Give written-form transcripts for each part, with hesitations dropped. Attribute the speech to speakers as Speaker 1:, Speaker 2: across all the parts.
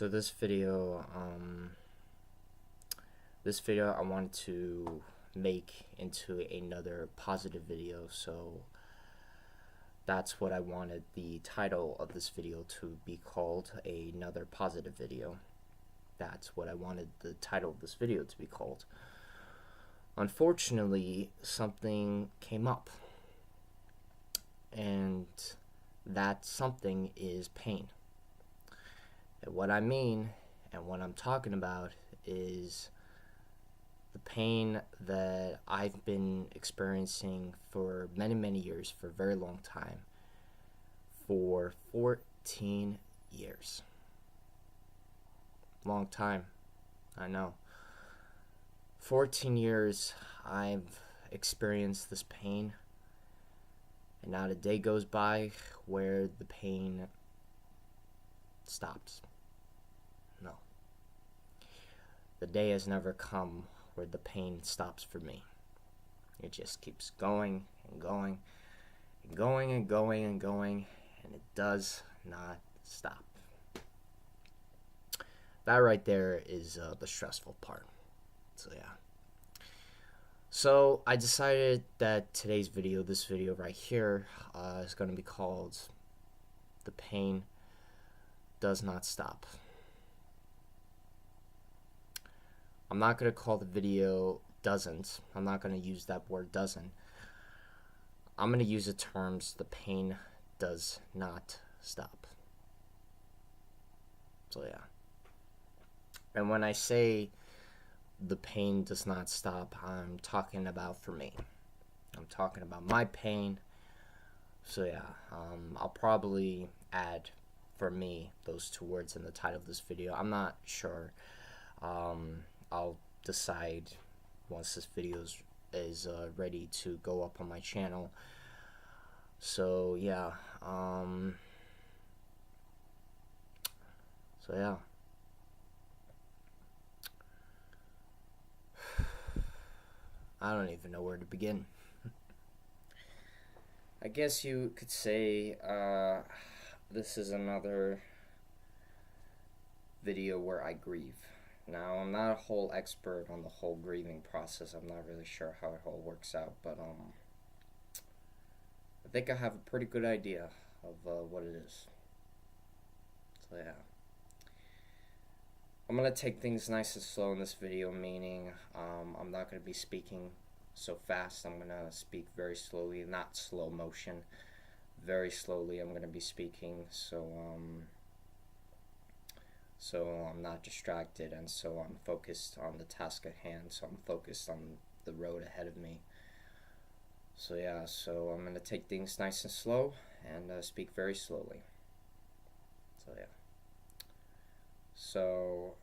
Speaker 1: So this video I wanted to make into another positive video, so that's what I wanted the title of this video to be called, another positive video. That's what I wanted the title of this video to be called. Unfortunately, something came up, and that something is pain. And what I mean and what I'm talking about is the pain that I've been experiencing for many years, for a very long time, for 14 years. Long time, I know. 14 years I've experienced this pain, and not a day goes by where the pain stops. No. The day has never come where the pain stops for me. It just keeps going and going and going and going and going, and it does not stop. That right there is the stressful part. So yeah. So I decided that today's video, this video right here, is going to be called "The Pain Does Not Stop." I'm not going to call the video "doesn't." I'm not going to use that word "doesn't." I'm going to use the terms "the pain does not stop." So yeah. And when I say the pain does not stop, I'm talking about for me. I'm talking about my pain. So yeah, I'll probably add "for me" those two words in the title of this video. I'm not sure. I'll decide once this video is ready to go up on my channel. So yeah, so yeah. I don't even know where to begin. I guess you could say this is another video where I grieve. Now, I'm not a whole expert on the whole grieving process. I'm not really sure how it all works out, but I think I have a pretty good idea of what it is. So yeah. I'm going to take things nice and slow in this video, meaning I'm not going to be speaking so fast. I'm going to speak very slowly, not slow motion. Very slowly I'm going to be speaking, so I'm not distracted, and so I'm focused on the task at hand, so I'm focused on the road ahead of me. So yeah, so I'm going to take things nice and slow and speak very slowly. So yeah. So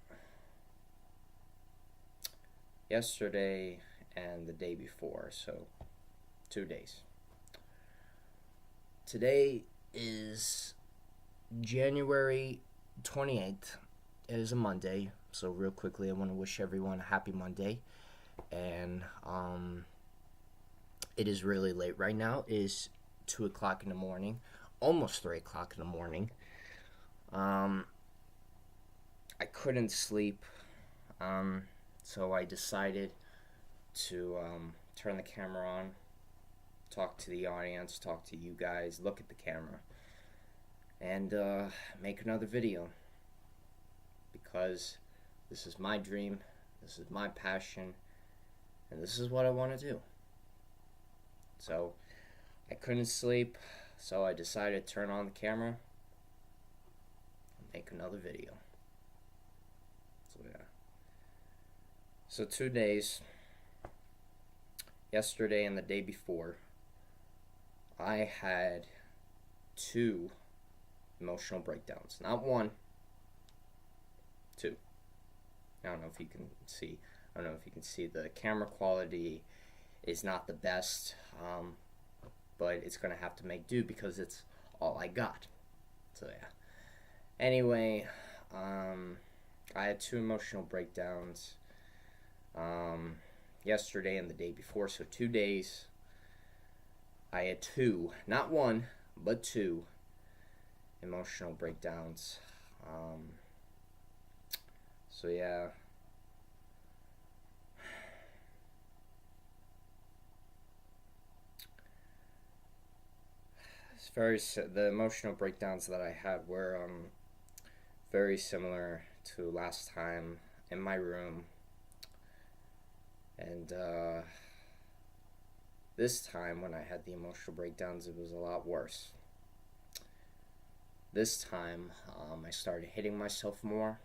Speaker 1: yesterday and the day before, so 2 days. Today is January 28th. It is a Monday, so real quickly I want to wish everyone a happy Monday. And it is really late right now. It is 2 o'clock in the morning, almost 3 o'clock in the morning. I couldn't sleep, so I decided to turn the camera on, talk to the audience, talk to you guys, look at the camera, and make another video, because this is my dream, this is my passion, and this is what I want to do. So I couldn't sleep, so I decided to turn on the camera and make another video. So yeah. So 2 days, yesterday and the day before, I had 2 emotional breakdowns. Not 1, 2. I don't know if you can see. I don't know if you can see. The camera quality is not the best, but it's gonna have to make do because it's all I got. So yeah. Anyway, I had 2 emotional breakdowns yesterday and the day before. So 2 days, I had 2, not 1, but 2 emotional breakdowns. So yeah. The emotional breakdowns that I had were very similar to last time in my room, and this time when I had the emotional breakdowns, it was a lot worse. This time, I started hitting myself more.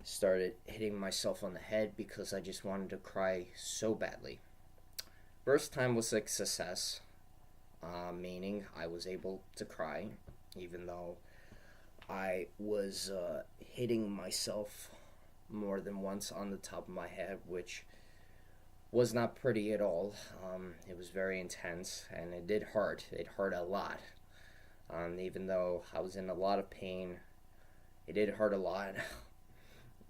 Speaker 1: Started hitting myself on the head because I just wanted to cry so badly. First time was a success, meaning I was able to cry, even though I was hitting myself more than once on the top of my head, which was not pretty at all. It was very intense and it did hurt. It hurt a lot. Even though I was in a lot of pain, it did hurt a lot.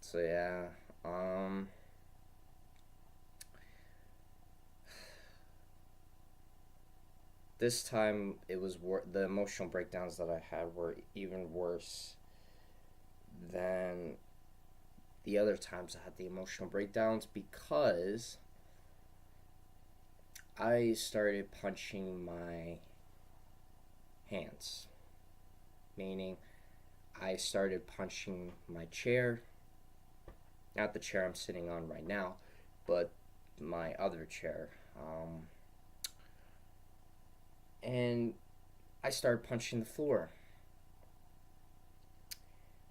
Speaker 1: So yeah. This time it was the emotional breakdowns that I had were even worse than the other times I had the emotional breakdowns, because I started punching my hands, meaning I started punching my chair, not the chair I'm sitting on right now, but my other chair. And I started punching the floor.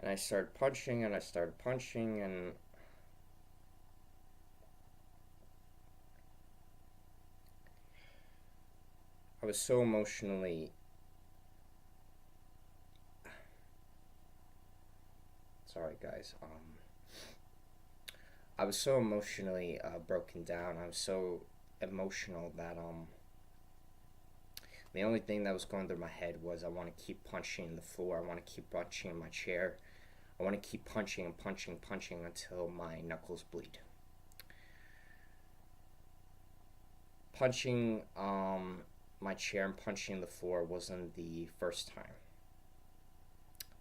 Speaker 1: And I started punching and I started punching, and I was so emotionally sorry guys. I was so emotionally broken down. I was so emotional that the only thing that was going through my head was I want to keep punching the floor. I want to keep punching my chair. I want to keep punching and punching until my knuckles bleed. Punching my chair and punching the floor wasn't the first time.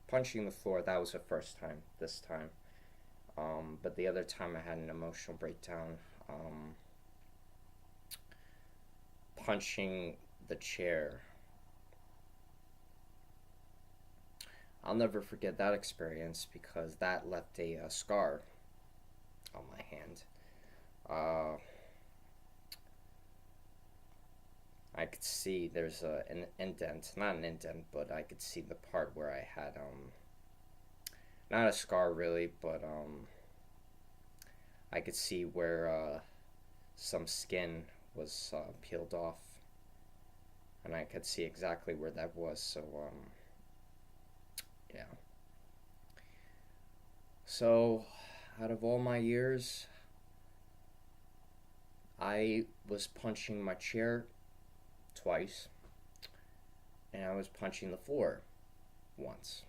Speaker 1: Punching the floor, that was the first time, this time. But the other time I had an emotional breakdown. Punching the chair. I'll never forget that experience because that left a scar on my hand. I could see there's an indent, not an indent, but I could see the part where I had not a scar really, but I could see where some skin was peeled off, and I could see exactly where that was. So yeah. So out of all my years, I was punching my chair twice, and I was punching the floor once.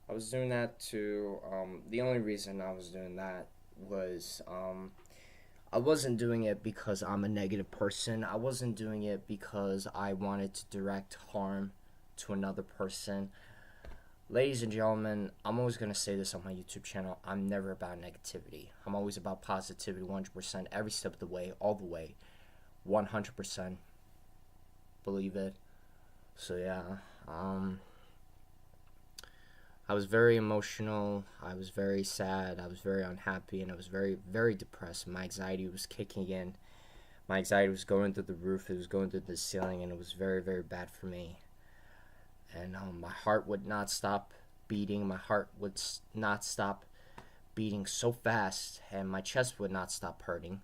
Speaker 1: I was doing that to, the only reason I was doing that was, I wasn't doing it because I'm a negative person. I wasn't doing it because I wanted to direct harm to another person. Ladies and gentlemen, I'm always going to say this on my YouTube channel. I'm never about negativity. I'm always about positivity 100%, every step of the way, all the way. 100%. Believe it. So yeah, I was very emotional, I was very sad, I was very unhappy, and I was very, very depressed. My anxiety was kicking in. My anxiety was going through the roof, it was going through the ceiling, and it was very, very bad for me. And my heart would not stop beating, my heart would not stop beating so fast, and my chest would not stop hurting.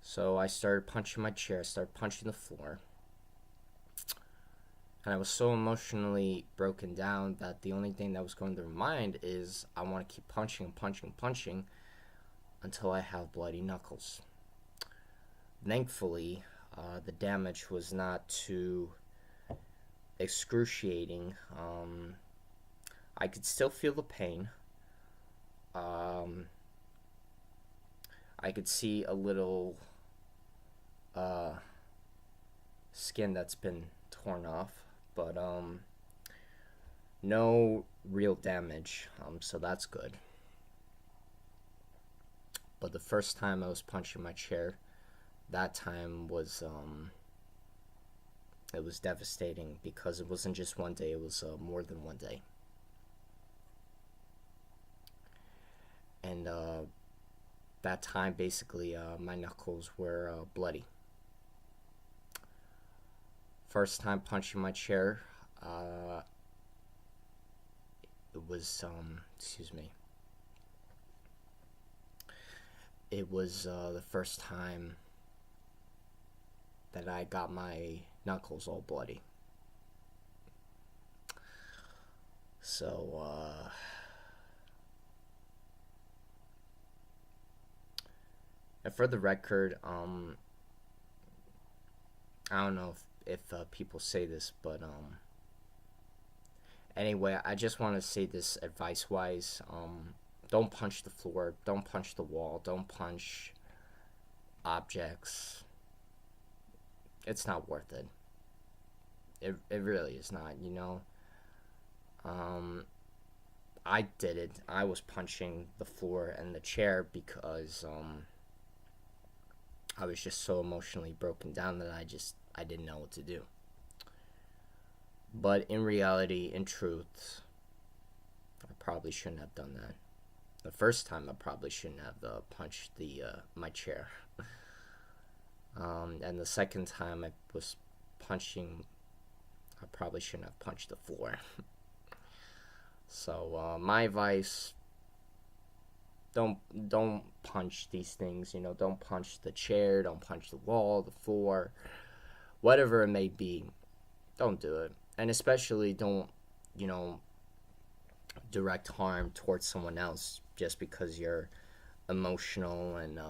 Speaker 1: So I started punching my chair, started punching the floor. And I was so emotionally broken down that the only thing that was going through my mind is I want to keep punching until I have bloody knuckles. Thankfully, the damage was not too excruciating. I could still feel the pain. I could see a little skin that's been torn off, but No real damage, so that's good. But the first time I was punching my chair, that time was it was devastating because it wasn't just one day, it was more than one day. And that time, basically, my knuckles were bloody. First time punching my chair, it was, excuse me, it was the first time that I got my knuckles all bloody. So, and for the record, I don't know if people say this, but anyway, I just want to say this advice-wise. Don't punch the floor. Don't punch the wall. Don't punch objects. It's not worth it. It really is not, you know. I did it. I was punching the floor and the chair because I was just so emotionally broken down that I didn't know what to do. But in reality, in truth, I probably shouldn't have done that. The first time I probably shouldn't have punched the my chair. And the second time I was punching, I probably shouldn't have punched the floor. So my advice: don't punch these things. You know, don't punch the chair, don't punch the wall, the floor, whatever it may be. Don't do it, and especially don't, you know, direct harm towards someone else just because you're emotional and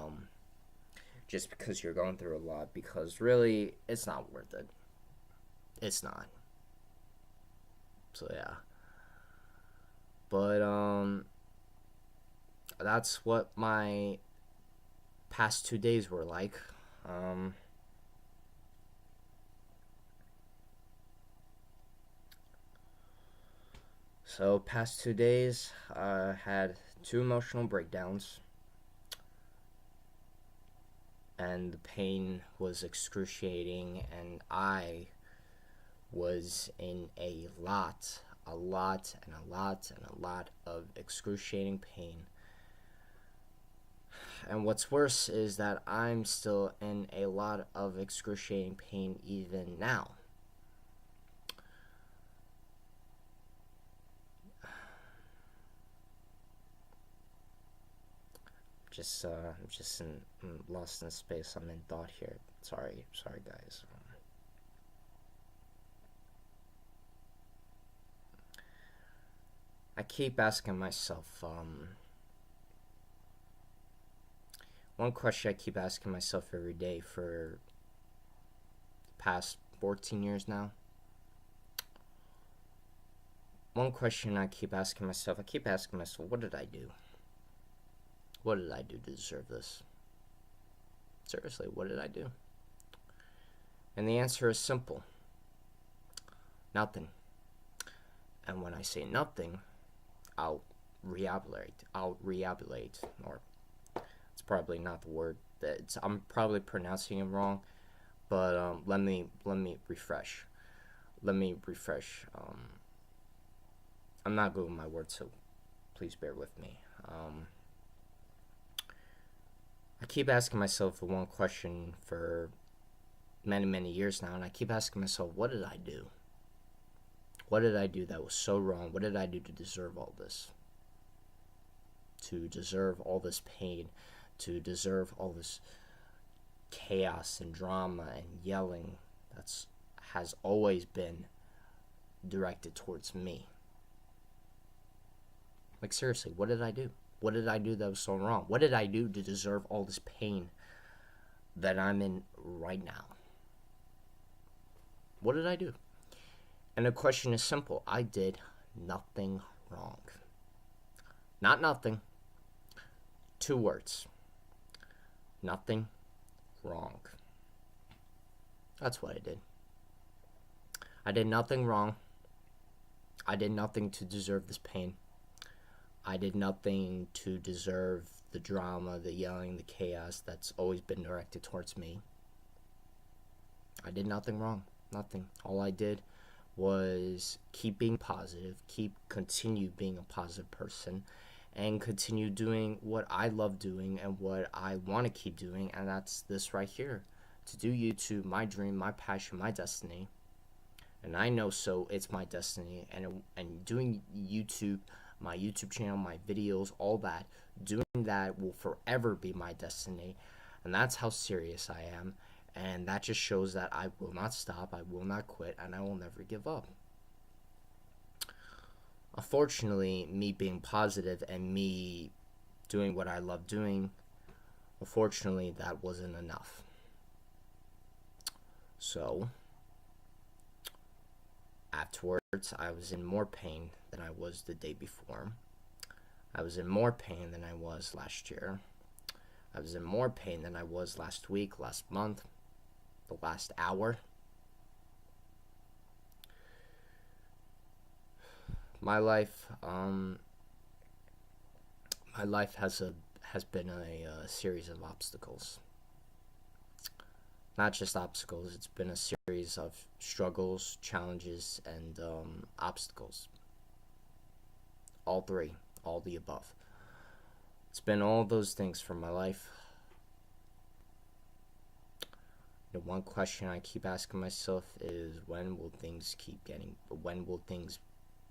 Speaker 1: just because you're going through a lot, because really it's not worth it. It's not. So yeah. But that's what my past 2 days were like. So past 2 days, I had 2 emotional breakdowns, and the pain was excruciating, and I was in a lot of excruciating pain. And what's worse is that I'm still in a lot of excruciating pain even now. I'm just lost in space. I'm in thought here. Sorry guys. I keep asking myself, one question I keep asking myself every day for the past 14 years now. One question I keep asking myself, what did I do? What did I do to deserve this? Seriously, what did I do? And the answer is simple. Nothing. And when I say nothing, I'll rehabilitate, or it's probably not the word that I'm probably pronouncing it wrong, but let me refresh. I'm not good with my words, so please bear with me. I keep asking myself the one question for many years now, and I keep asking myself, what did I do? What did I do that was so wrong? What did I do to deserve all this? To deserve all this pain, to deserve all this chaos and drama and yelling that's has always been directed towards me. Like, seriously, what did I do? What did I do that was so wrong? What did I do to deserve all this pain that I'm in right now? What did I do? And the question is simple. I did nothing wrong. Not nothing. 2 words. Nothing wrong. That's what I did. I did nothing wrong. I did nothing to deserve this pain. I did nothing to deserve the drama, the yelling, the chaos that's always been directed towards me. I did nothing wrong. Nothing. All I did was keep being positive, continue being a positive person, and continue doing what I love doing and what I want to keep doing, and that's this right here. To do YouTube, my dream, my passion, my destiny. And I know so it's my destiny, and doing YouTube, my YouTube channel, my videos, all that, doing that will forever be my destiny. And that's how serious I am. And that just shows that I will not stop, I will not quit, and I will never give up. Unfortunately, me being positive and me doing what I love doing, unfortunately, that wasn't enough. So, afterwards, I was in more pain than I was the day before. I was in more pain than I was last year. I was in more pain than I was last week, last month, the last hour. My life has been a series of obstacles. Not just obstacles, it's been a series of struggles, challenges, and obstacles. All three, all the above. It's been all those things for my life. The one question I keep asking myself is, when will things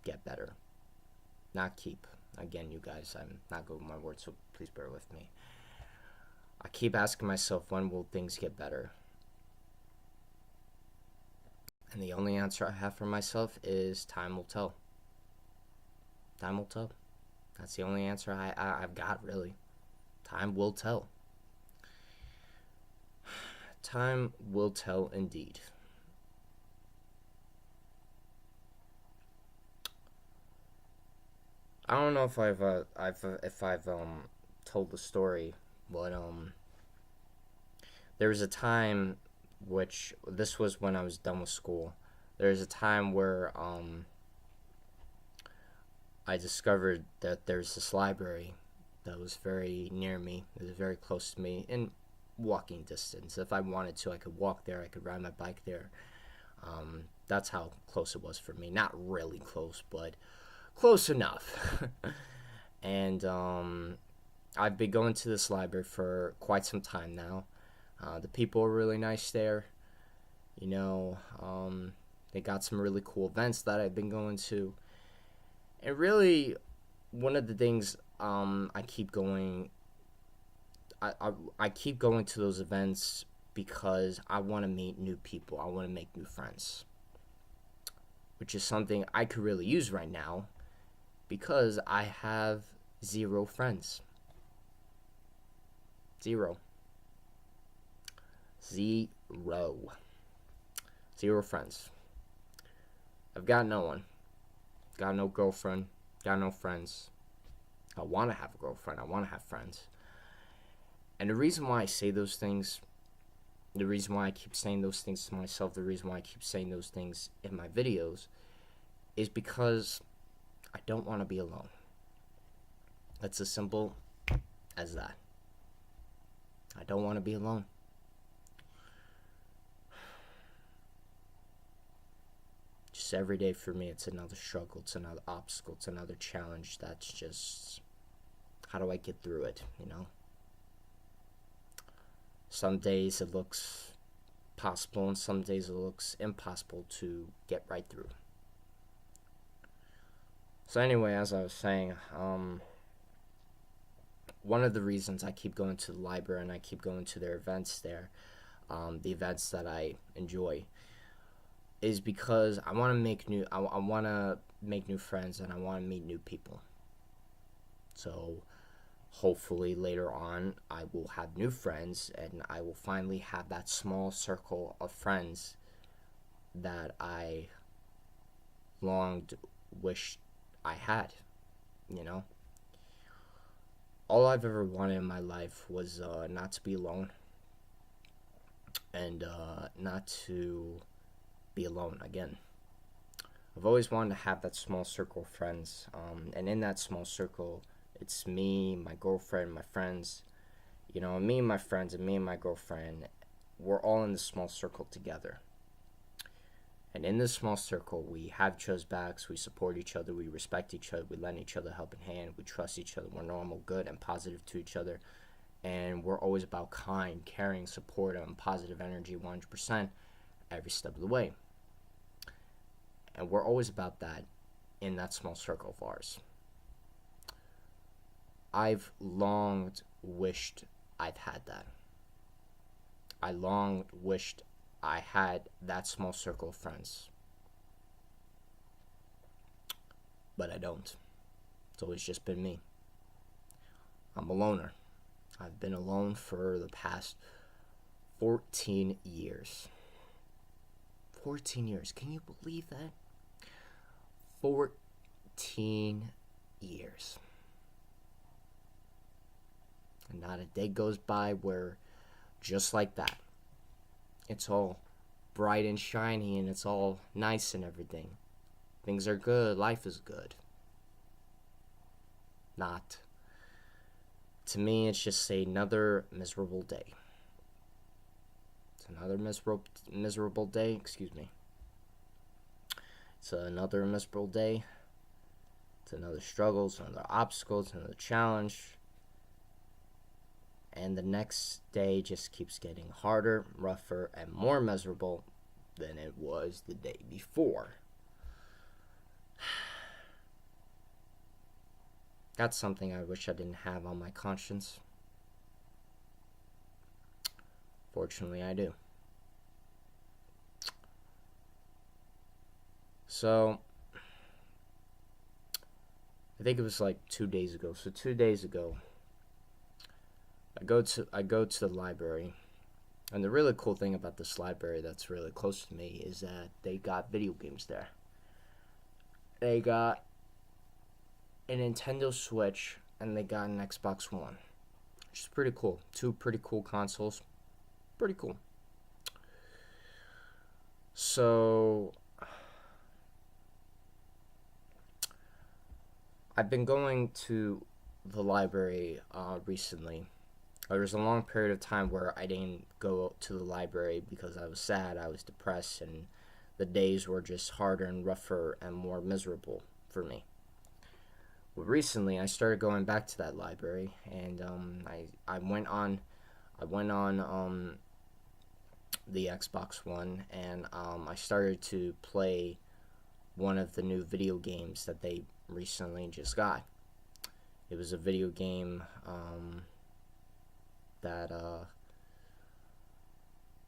Speaker 1: get better? Not keep. Again, you guys, I'm not good with my words, so please bear with me. I keep asking myself, when will things get better? And the only answer I have for myself is, time will tell. Time will tell. That's the only answer I've got, really. Time will tell. Time will tell indeed. I don't know if I've told the story, but there was a time, which this was when I was done with school. There was a time where I discovered that there's this library that was very near me. It was very close to me in walking distance. If I wanted to, I could walk there. I could ride my bike there. That's how close it was for me. Not really close, but close enough. And I've been going to this library for quite some time now. The people are really nice there. You know, they got some really cool events that I've been going to. And really, one of the things I keep going to those events because I want to meet new people. I want to make new friends, which is something I could really use right now because I have 0 friends. 0. 0. 0 friends. I've got no one. Got no girlfriend. Got no friends. I want to have a girlfriend. I want to have friends. And the reason why I say those things, the reason why I keep saying those things to myself, the reason why I keep saying those things in my videos is because I don't want to be alone. It's as simple as that. I don't want to be alone. Just every day for me, it's another struggle, it's another obstacle, it's another challenge. That's just, how do I get through it, you know? Some days it looks possible, and some days it looks impossible to get right through. So anyway, as I was saying, one of the reasons I keep going to the library and I keep going to their events there, the events that I enjoy, is because I want to make new friends, and I want to meet new people. So hopefully later on I will have new friends, and I will finally have that small circle of friends that I wished I had, you know. All I've ever wanted in my life was not to be alone, and not to be alone again. I've always wanted to have that small circle of friends, and in that small circle, it's me, my girlfriend, my friends. Me and my friends and me and my girlfriend, we're all in this small circle together. And in this small circle, we have each other's backs, we support each other, we respect each other, we lend each other a helping hand, we trust each other, we're normal, good, and positive to each other. And we're always about kind, caring, support, and positive energy 100% every step of the way. And we're always about that in that small circle of ours. I've longed, wished I've had that. I longed, wished I had that small circle of friends. But I don't. It's always just been me. I'm a loner. I've been alone for the past 14 years. 14 years. Can you believe that? 14 years. And not a day goes by where, just like that, it's all bright and shiny and it's all nice and everything. Things are good. Life is good. Not. To me, it's just another miserable day. It's another miserable day. Excuse me. It's another miserable day. It's another struggle. It's another obstacle. It's another challenge. And the next day just keeps getting harder, rougher, and more miserable than it was the day before. That's something I wish I didn't have on my conscience. Fortunately, I do. So, I think it was like 2 days ago. So 2 days ago, I go to the library, and the really cool thing about this library that's really close to me is that they got video games there. They got a Nintendo Switch, and they got an Xbox One, which is pretty cool. 2 pretty cool consoles. Pretty cool. So, I've been going to the library recently. There was a long period of time where I didn't go to the library because I was sad, I was depressed, and the days were just harder and rougher and more miserable for me. Well, recently, I started going back to that library, and I went on the Xbox One, and I started to play one of the new video games that they recently just got. It was a video game that a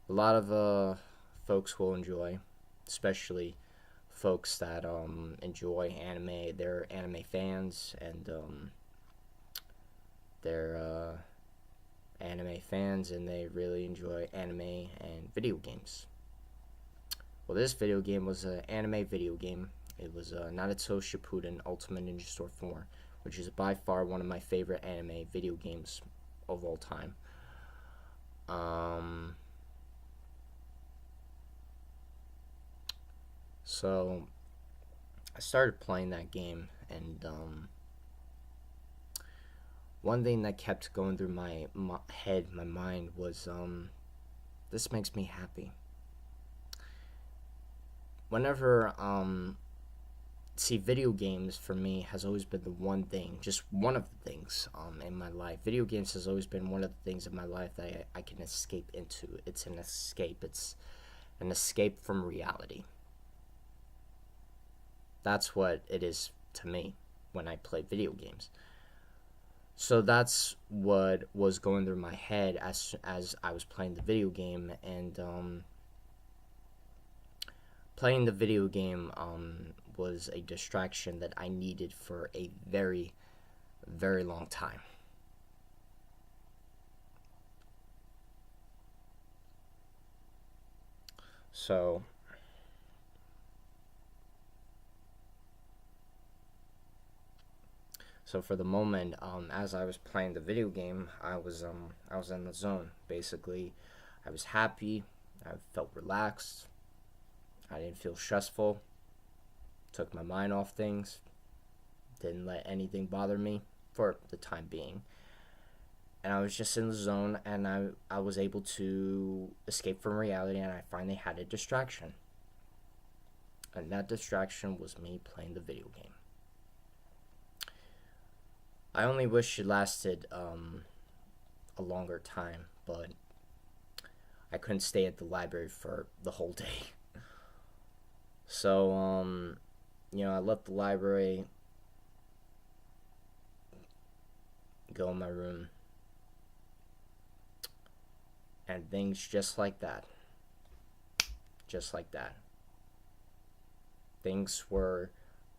Speaker 1: lot of folks will enjoy, especially folks that enjoy anime. They're anime fans, and they really enjoy anime and video games. Well, this video game was an anime video game. It was Naruto Shippuden Ultimate Ninja Storm 4, which is by far one of my favorite anime video games of all time. So I started playing that game, and one thing that kept going through my head, my mind, was this makes me happy. Whenever see, video games for me has always been the one thing, just one of the things in my life. Video games has always been one of the things in my life that I can escape into. It's an escape. It's an escape from reality. That's what it is to me when I play video games. So that's what was going through my head as I was playing the video game, and playing the video game was a distraction that I needed for a very, very long time. So for the moment, as I was playing the video game, I was in the zone. Basically, I was happy. I felt relaxed. I didn't feel stressful. took my mind off things, didn't let anything bother me for the time being. And I was just in the zone, and I was able to escape from reality, and I finally had a distraction. And that distraction was me playing the video game. I only wish it lasted a longer time, but I couldn't stay at the library for the whole day. So, I left the library, go in my room, and things just like that. Things were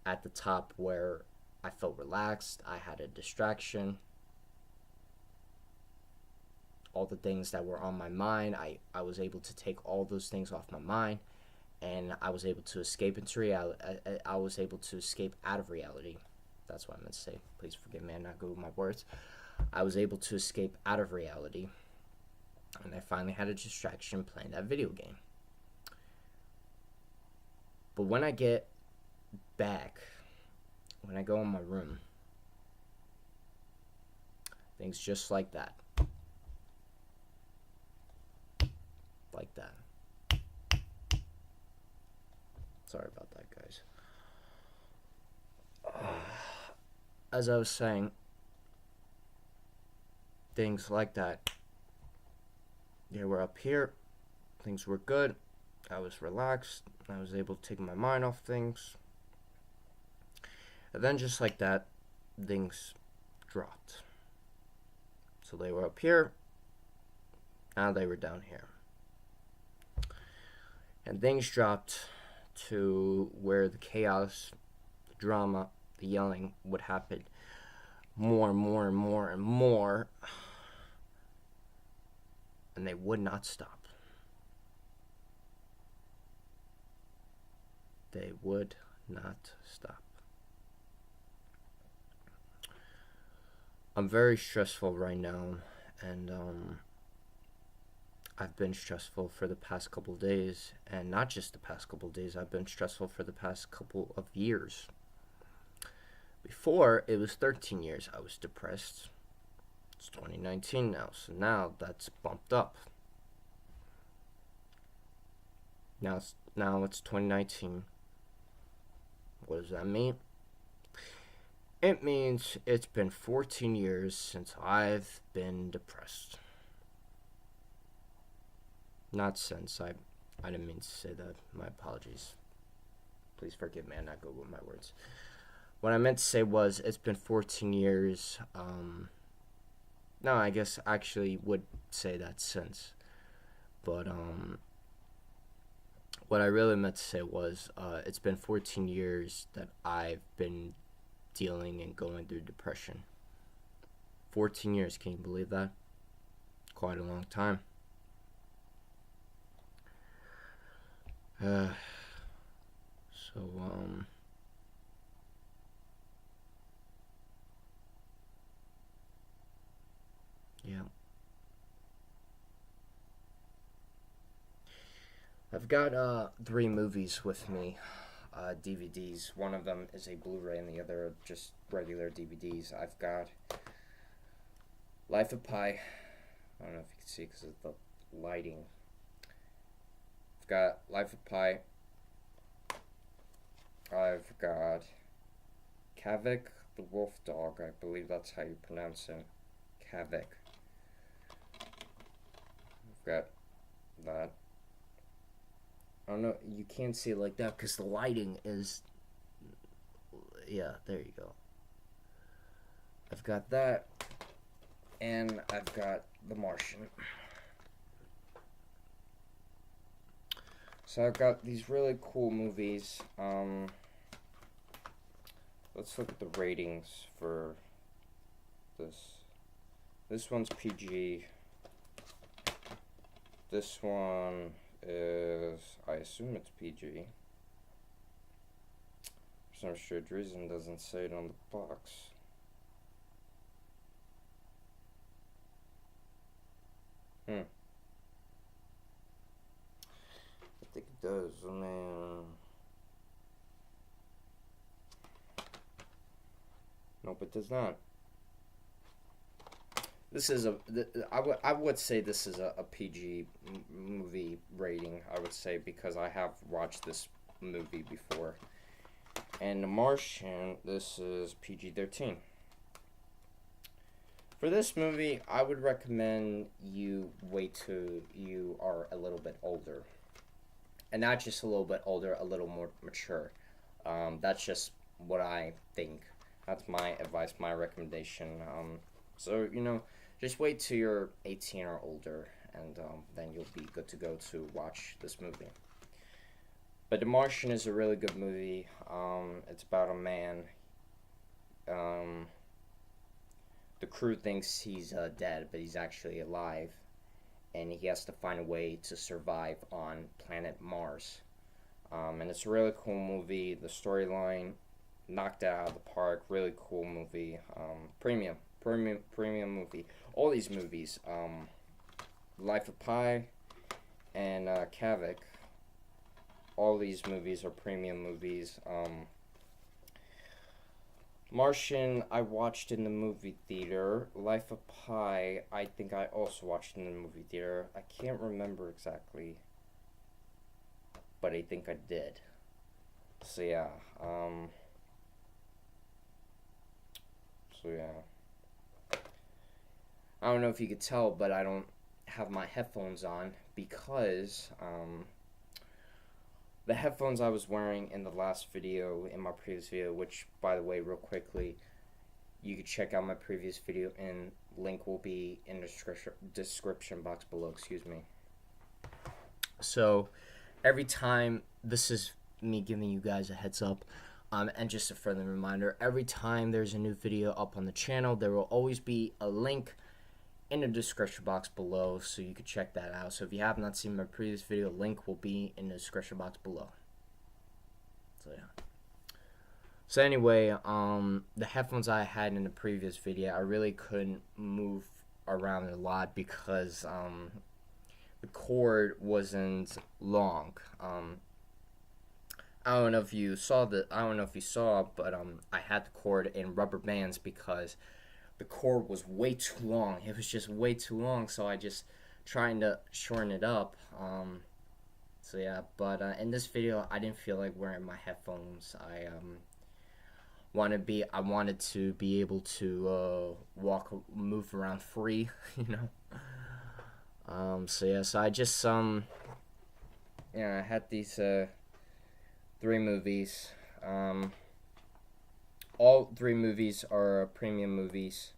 Speaker 1: at the top where I felt relaxed. I had a distraction. All the things that were on my mind, I was able to take all those things off my mind, and I was able to escape into reality. I was able to escape out of reality. That's what I meant to say. Please forgive me, I'm not good with my words. I was able to escape out of reality, and I finally had a distraction playing that video game. But when I get back, when I go in my room, things just like that. Like that. Sorry about that, guys. As I was saying, things like that. They were up here. Things were good. I was relaxed. I was able to take my mind off things. And then just like that, things dropped. So they were up here. Now they were down here. And things dropped to where the chaos, the drama, the yelling would happen more and more and more and more. And they would not stop. They would not stop. I'm very stressful right now, and I've been stressful for the past couple of days, and not just the past couple of days, I've been stressful for the past couple of years. Before, it was 13 years I was depressed. It's 2019 now, so now that's bumped up. Now it's 2019. What does that mean? It means it's been 14 years since I've been depressed. Not since. I didn't mean to say that. My apologies. Please forgive me. I'm not good with my words. What I meant to say was it's been 14 years. No, I guess I actually would say that since. But what I really meant to say was it's been 14 years that I've been dealing and going through depression. 14 years, can you believe that? Quite a long time. Yeah. I've got 3 movies with me, DVDs. One of them is a Blu-ray and the other are just regular DVDs. I've got Life of Pi. I don't know if you can see because of the lighting. I've got Life of Pi. I've got Kavik the Wolf Dog. I believe that's how you pronounce it. Kavik. I've got that. I don't know, you can't see it like that because the lighting is... Yeah, there you go. I've got that, and I've got The Martian. So I've got these really cool movies. Let's look at the ratings for this. This one's PG. This one is, I assume it's PG. For some strange reason, doesn't say it on the box. I think it does. I mean, Nope, it does not. This is I would say this is a PG movie rating, I would say, because I have watched this movie before. And The Martian, this is PG-13. For this movie, I would recommend you wait till you are a little bit older. And not just a little bit older, a little more mature. That's just what I think. That's my advice, my recommendation. So, just wait till you're 18 or older, and then you'll be good to go to watch this movie. But The Martian is a really good movie. It's about a man. The crew thinks he's dead, but he's actually alive. And he has to find a way to survive on planet Mars. And it's a really cool movie. The storyline knocked it out of the park. Really cool movie. Premium movie. All these movies, Life of Pi and Kavik, all these movies are premium movies. Martian, I watched in the movie theater. Life of Pi, I think I also watched in the movie theater. I can't remember exactly, but I think I did. So yeah, I don't know if you could tell, but I don't have my headphones on because the headphones I was wearing in the last video, in my previous video, which, by the way, real quickly, you can check out my previous video, and link will be in the description box below, excuse me. So, every time, this is me giving you guys a heads up, and just a further reminder, every time there's a new video up on the channel, there will always be a link in the description box below, so you can check that out. So if you have not seen my previous video, link will be in the description box below. So yeah. So anyway, the headphones I had in the previous video, I really couldn't move around a lot because the cord wasn't long. I don't know if you saw, but I had the cord in rubber bands because the cord was way too long. It was just way too long, so I just trying to shorten it up. So yeah, but in this video, I didn't feel like wearing my headphones. I wanted to be able to move around free, So yeah, so I just I had these 3 movies. All 3 movies are premium movies.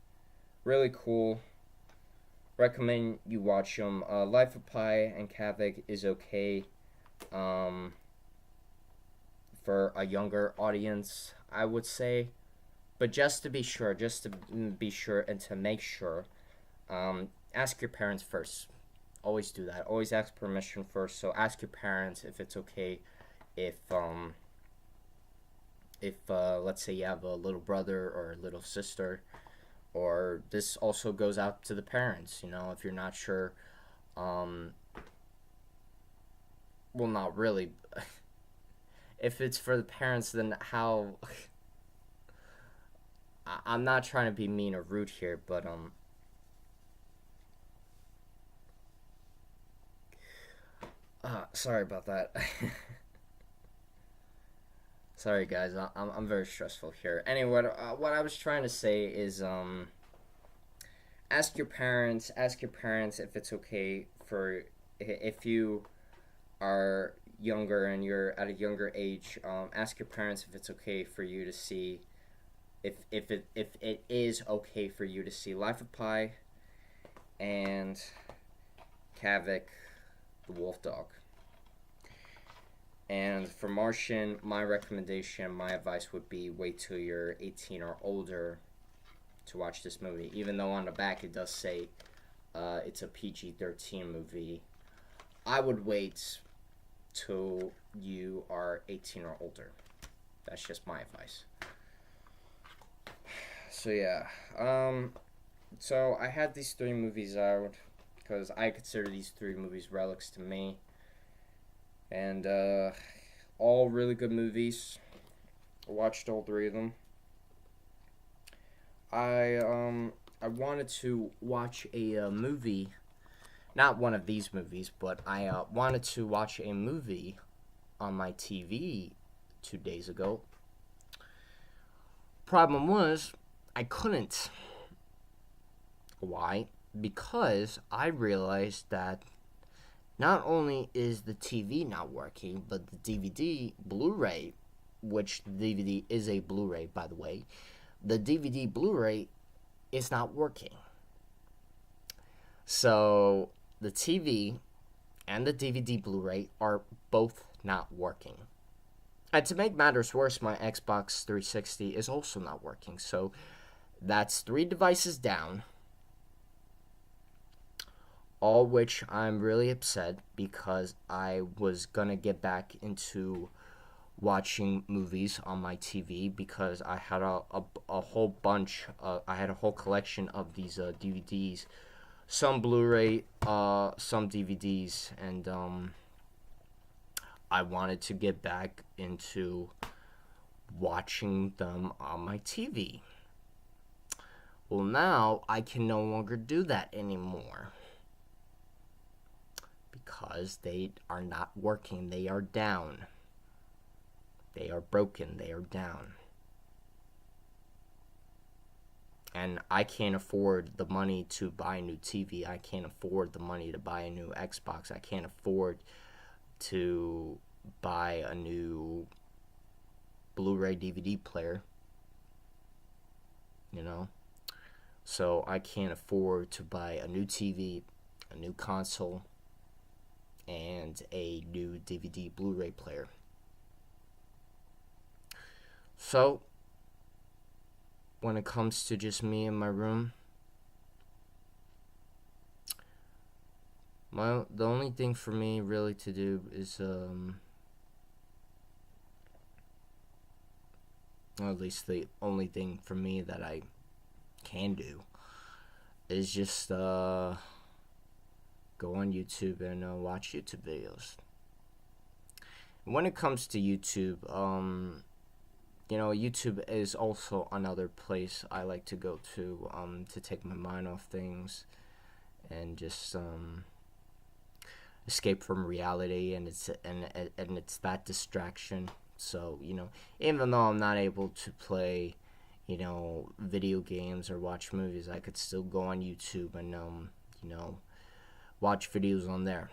Speaker 1: Really cool. Recommend you watch them. Life of Pi and Kavik is okay for a younger audience, I would say. But just to be sure and to make sure, ask your parents first. Always do that. Always ask permission first. So ask your parents if it's okay if let's say you have a little brother or a little sister, or this also goes out to the parents, if you're not sure, well, not really, if it's for the parents, then how, I'm not trying to be mean or rude here, but, sorry about that. Sorry guys, I'm very stressful here. Anyway, what I was trying to say is ask your parents if it's okay for, if you are younger and you're at a younger age, ask your parents if it's okay for you to see, if it is okay for you to see Life of Pi and Kavik, the wolf dog. And for Martian, my recommendation, my advice would be wait till you're 18 or older to watch this movie. Even though on the back it does say it's a PG-13 movie, I would wait till you are 18 or older. That's just my advice. So yeah, so I had these 3 movies out because I consider these 3 movies relics to me. And all really good movies. I watched all 3 of them. I wanted to watch a movie, not one of these movies, but I wanted to watch a movie on my TV 2 days ago. Problem was, I couldn't. Why? Because I realized that not only is the TV not working, but the DVD Blu-ray, which the DVD is a Blu-ray, by the way, the DVD Blu-ray is not working. So the TV and the DVD Blu-ray are both not working. And to make matters worse, my Xbox 360 is also not working. So that's 3 devices down, all which I'm really upset because I was gonna get back into watching movies on my TV because I had a whole bunch, I had a whole collection of these DVDs, some Blu-ray, some DVDs, and I wanted to get back into watching them on my TV. Well, now I can no longer do that anymore because they are not working. They are down. They are broken. They are down. And I can't afford the money to buy a new TV. I can't afford the money to buy a new Xbox. I can't afford to buy a new Blu-ray DVD player. You know? So I can't afford to buy a new TV, a new console, and a new DVD Blu-ray player. So when it comes to just me in my room, the only thing for me really to do is or at least the only thing for me that I can do is just go on YouTube and watch YouTube videos. When it comes to YouTube, YouTube is also another place I like to go to take my mind off things and just escape from reality, and it's that distraction. So even though I'm not able to play video games or watch movies, I could still go on YouTube and watch videos on there.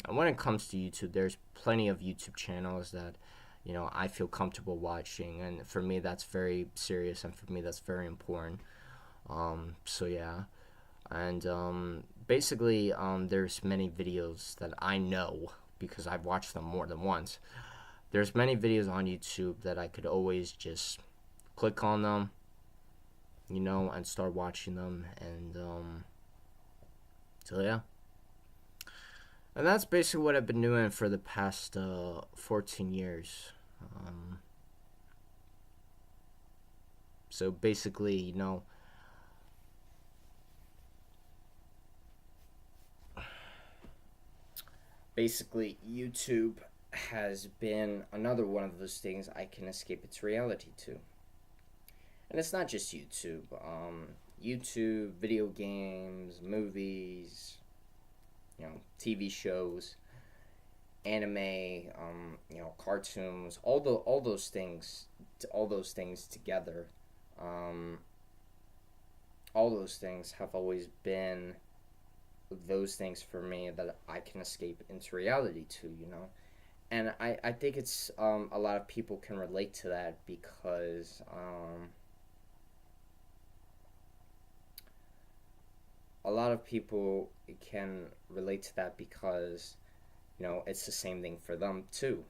Speaker 1: And when it comes to YouTube, there's plenty of YouTube channels that I feel comfortable watching, and for me that's very serious, and for me that's very important. So yeah, and basically there's many videos that I know because I've watched them more than once. There's many videos on YouTube that I could always just click on them, and start watching them, and so yeah. And that's basically what I've been doing for the past 14 years. So basically, YouTube has been another one of those things I can escape its reality to. And it's not just YouTube. YouTube, video games, movies, TV shows, anime, cartoons, all those things together. All those things have always been those things for me that I can escape into reality to, And I think it's a lot of people can relate to that because a lot of people can relate to that because it's the same thing for them too.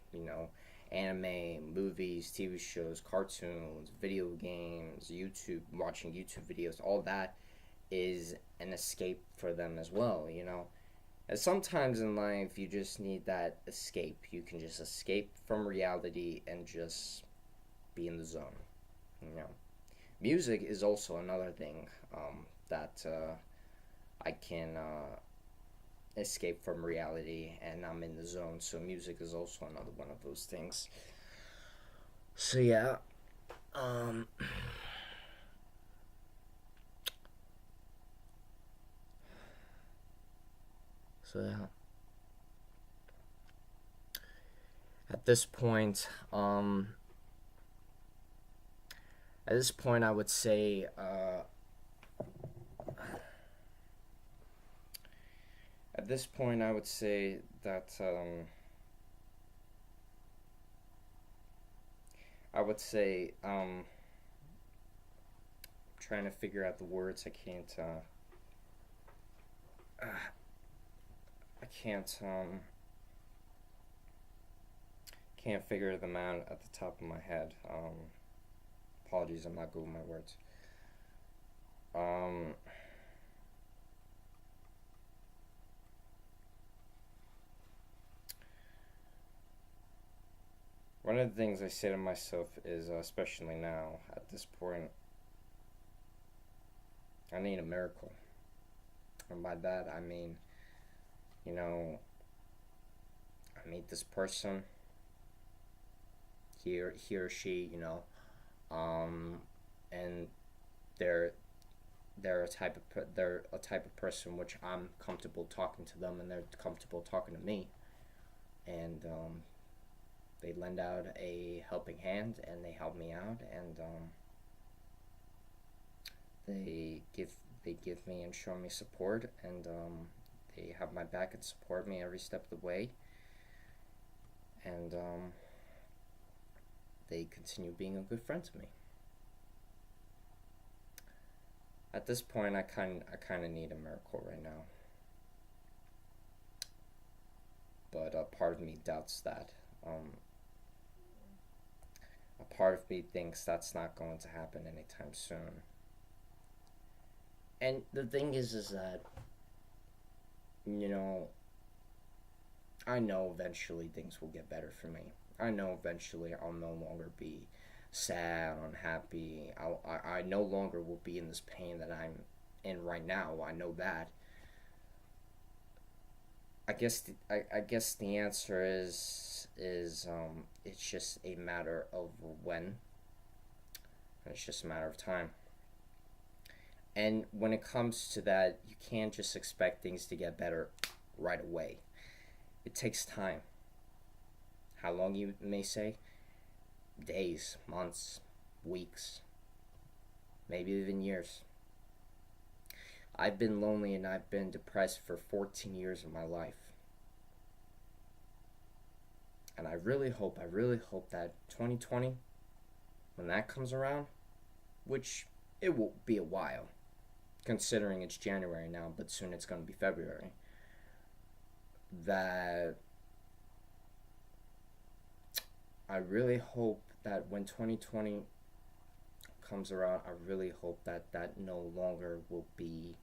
Speaker 1: Anime, movies, TV shows, cartoons, video games, YouTube, watching YouTube videos, all that is an escape for them as well. And sometimes in life you just need that escape. You can just escape from reality and just be in the zone. Music is also another thing that I can escape from reality and I'm in the zone. So music is also another one of those things. So yeah, So yeah. At this point, I would say, that, trying to figure out the words. Can't figure them out at the top of my head. Apologies, I'm not good with my words. One of the things I say to myself is, especially now, at this point, I need a miracle. And by that, I mean, I meet this person, he or she, and they're a type of person which I'm comfortable talking to them, and they're comfortable talking to me, and they lend out a helping hand, and they help me out, and they give me and show me support, and they have my back and support me every step of the way, and they continue being a good friend to me. At this point, I kind of need a miracle right now, but a part of me doubts that. A part of me thinks that's not going to happen anytime soon. And the thing is that, I know eventually things will get better for me. I know eventually I'll no longer be sad, unhappy. I no longer will be in this pain that I'm in right now. I know that. I guess the answer is it's just a matter of when. And it's just a matter of time. And when it comes to that, you can't just expect things to get better right away. It takes time. How long, you may say? Days, months, weeks, maybe even years. I've been lonely and I've been depressed for 14 years of my life. And I really hope that 2020, when that comes around, which it will be a while, considering it's January now, but soon it's going to be February, that I really hope that when 2020 comes around, I really hope that no longer will be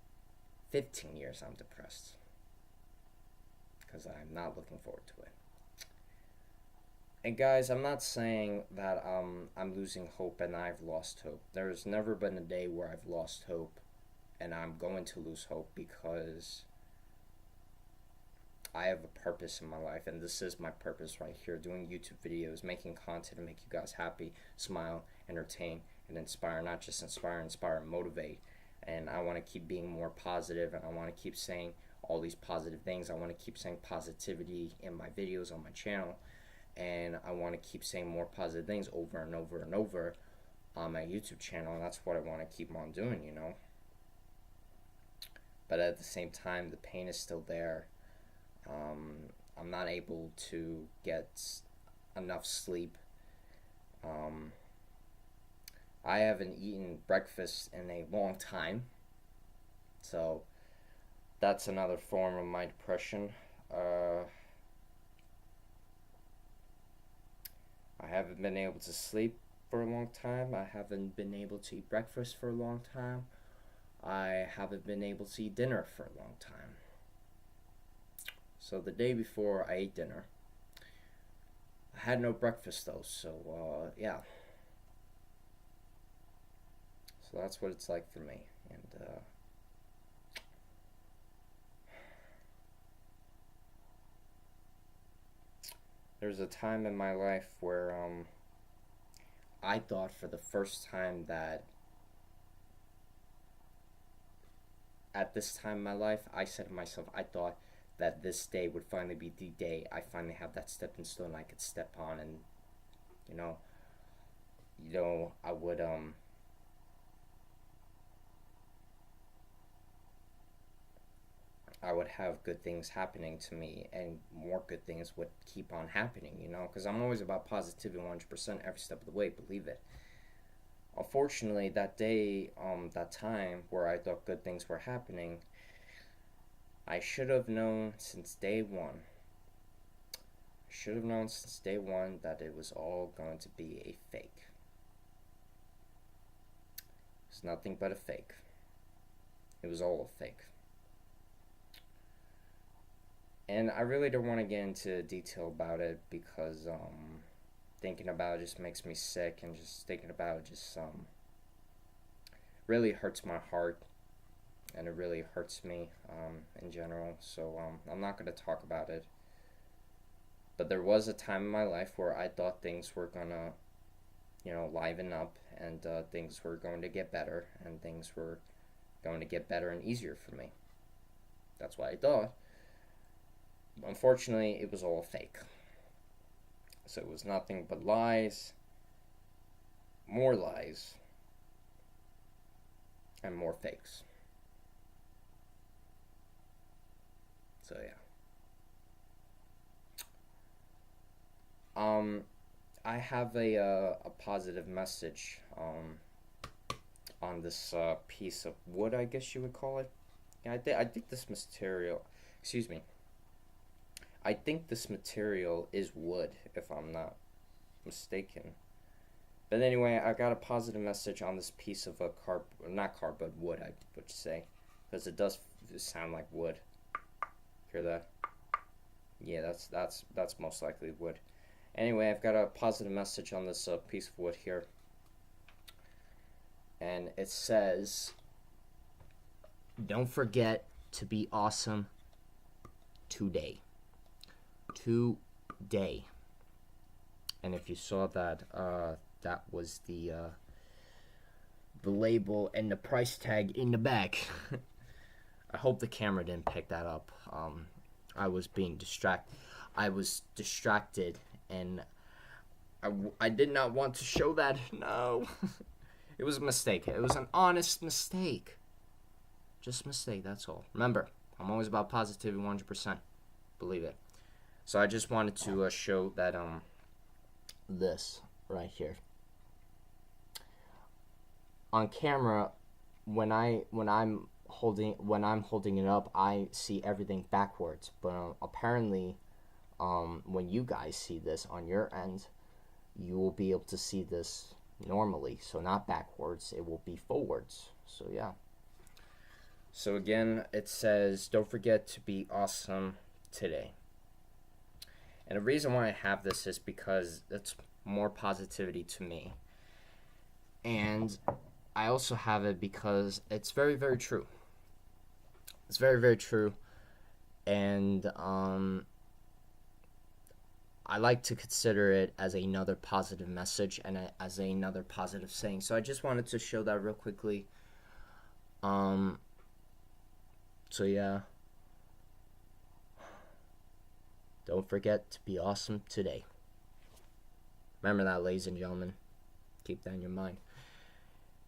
Speaker 1: 15 years I'm depressed, because I'm not looking forward to it. And guys, I'm not saying that I'm losing hope and I've lost hope. There's never been a day where I've lost hope and I'm going to lose hope, because I have a purpose in my life, and this is my purpose right here, doing YouTube videos, making content to make you guys happy, smile, entertain, and inspire. Not just inspire and motivate. And I want to keep being more positive, and I want to keep saying all these positive things. I want to keep saying positivity in my videos on my channel, and I want to keep saying more positive things over and over and over on my YouTube channel, and that's what I want to keep on doing, But at the same time, the pain is still there. I'm not able to get enough sleep. I haven't eaten breakfast in a long time, so that's another form of my depression. I haven't been able to sleep for a long time. I haven't been able to eat breakfast for a long time. I haven't been able to eat dinner for a long time. So the day before I ate dinner, I had no breakfast though, so yeah. So that's what it's like for me, and there's a time in my life where I thought for the first time that at this time in my life, I said to myself, I thought that this day would finally be the day I finally have that stepping stone I could step on, and you know, I would have good things happening to me, and more good things would keep on happening, because I'm always about positivity 100% every step of the way, believe it. Unfortunately, that day, that time where I thought good things were happening, I should have known since day one. That it was all going to be a fake. It's nothing but a fake. It was all a fake. And I really don't want to get into detail about it because thinking about it just makes me sick, and just thinking about it just really hurts my heart, and it really hurts me in general. So I'm not going to talk about it. But there was a time in my life where I thought things were going to, liven up, and things were going to get better, and things were going to get better and easier for me. That's what I thought. Unfortunately, it was all fake. So it was nothing but lies, more lies, and more fakes. So yeah. I have a positive message on this piece of wood, I guess you would call it. Yeah, I think this material, excuse me. I think this material is wood, if I'm not mistaken. But anyway, I got a positive message on this piece of not cardboard, wood, I would say, because it does sound like wood. Hear that? Yeah, that's most likely wood. Anyway, I've got a positive message on this piece of wood here, and it says, "Don't forget to be awesome today." Today. And if you saw that, that was the label and the price tag in the back. I hope the camera didn't pick that up. I was distracted, and I did not want to show that. No. It was a mistake. It was an honest mistake. Just a mistake, that's all. Remember, I'm always about positivity 100%. Believe it. So I just wanted to show that this right here. On camera, when I'm holding it up, I see everything backwards. But apparently, when you guys see this on your end, you will be able to see this normally. So not backwards, it will be forwards. So yeah. So again, it says, "Don't forget to be awesome today." And the reason why I have this is because it's more positivity to me. And I also have it because it's very, very true. It's very, very true. And I like to consider it as another positive message and as another positive saying. So I just wanted to show that real quickly. So yeah. Don't forget to be awesome today. Remember that, ladies and gentlemen. Keep that in your mind.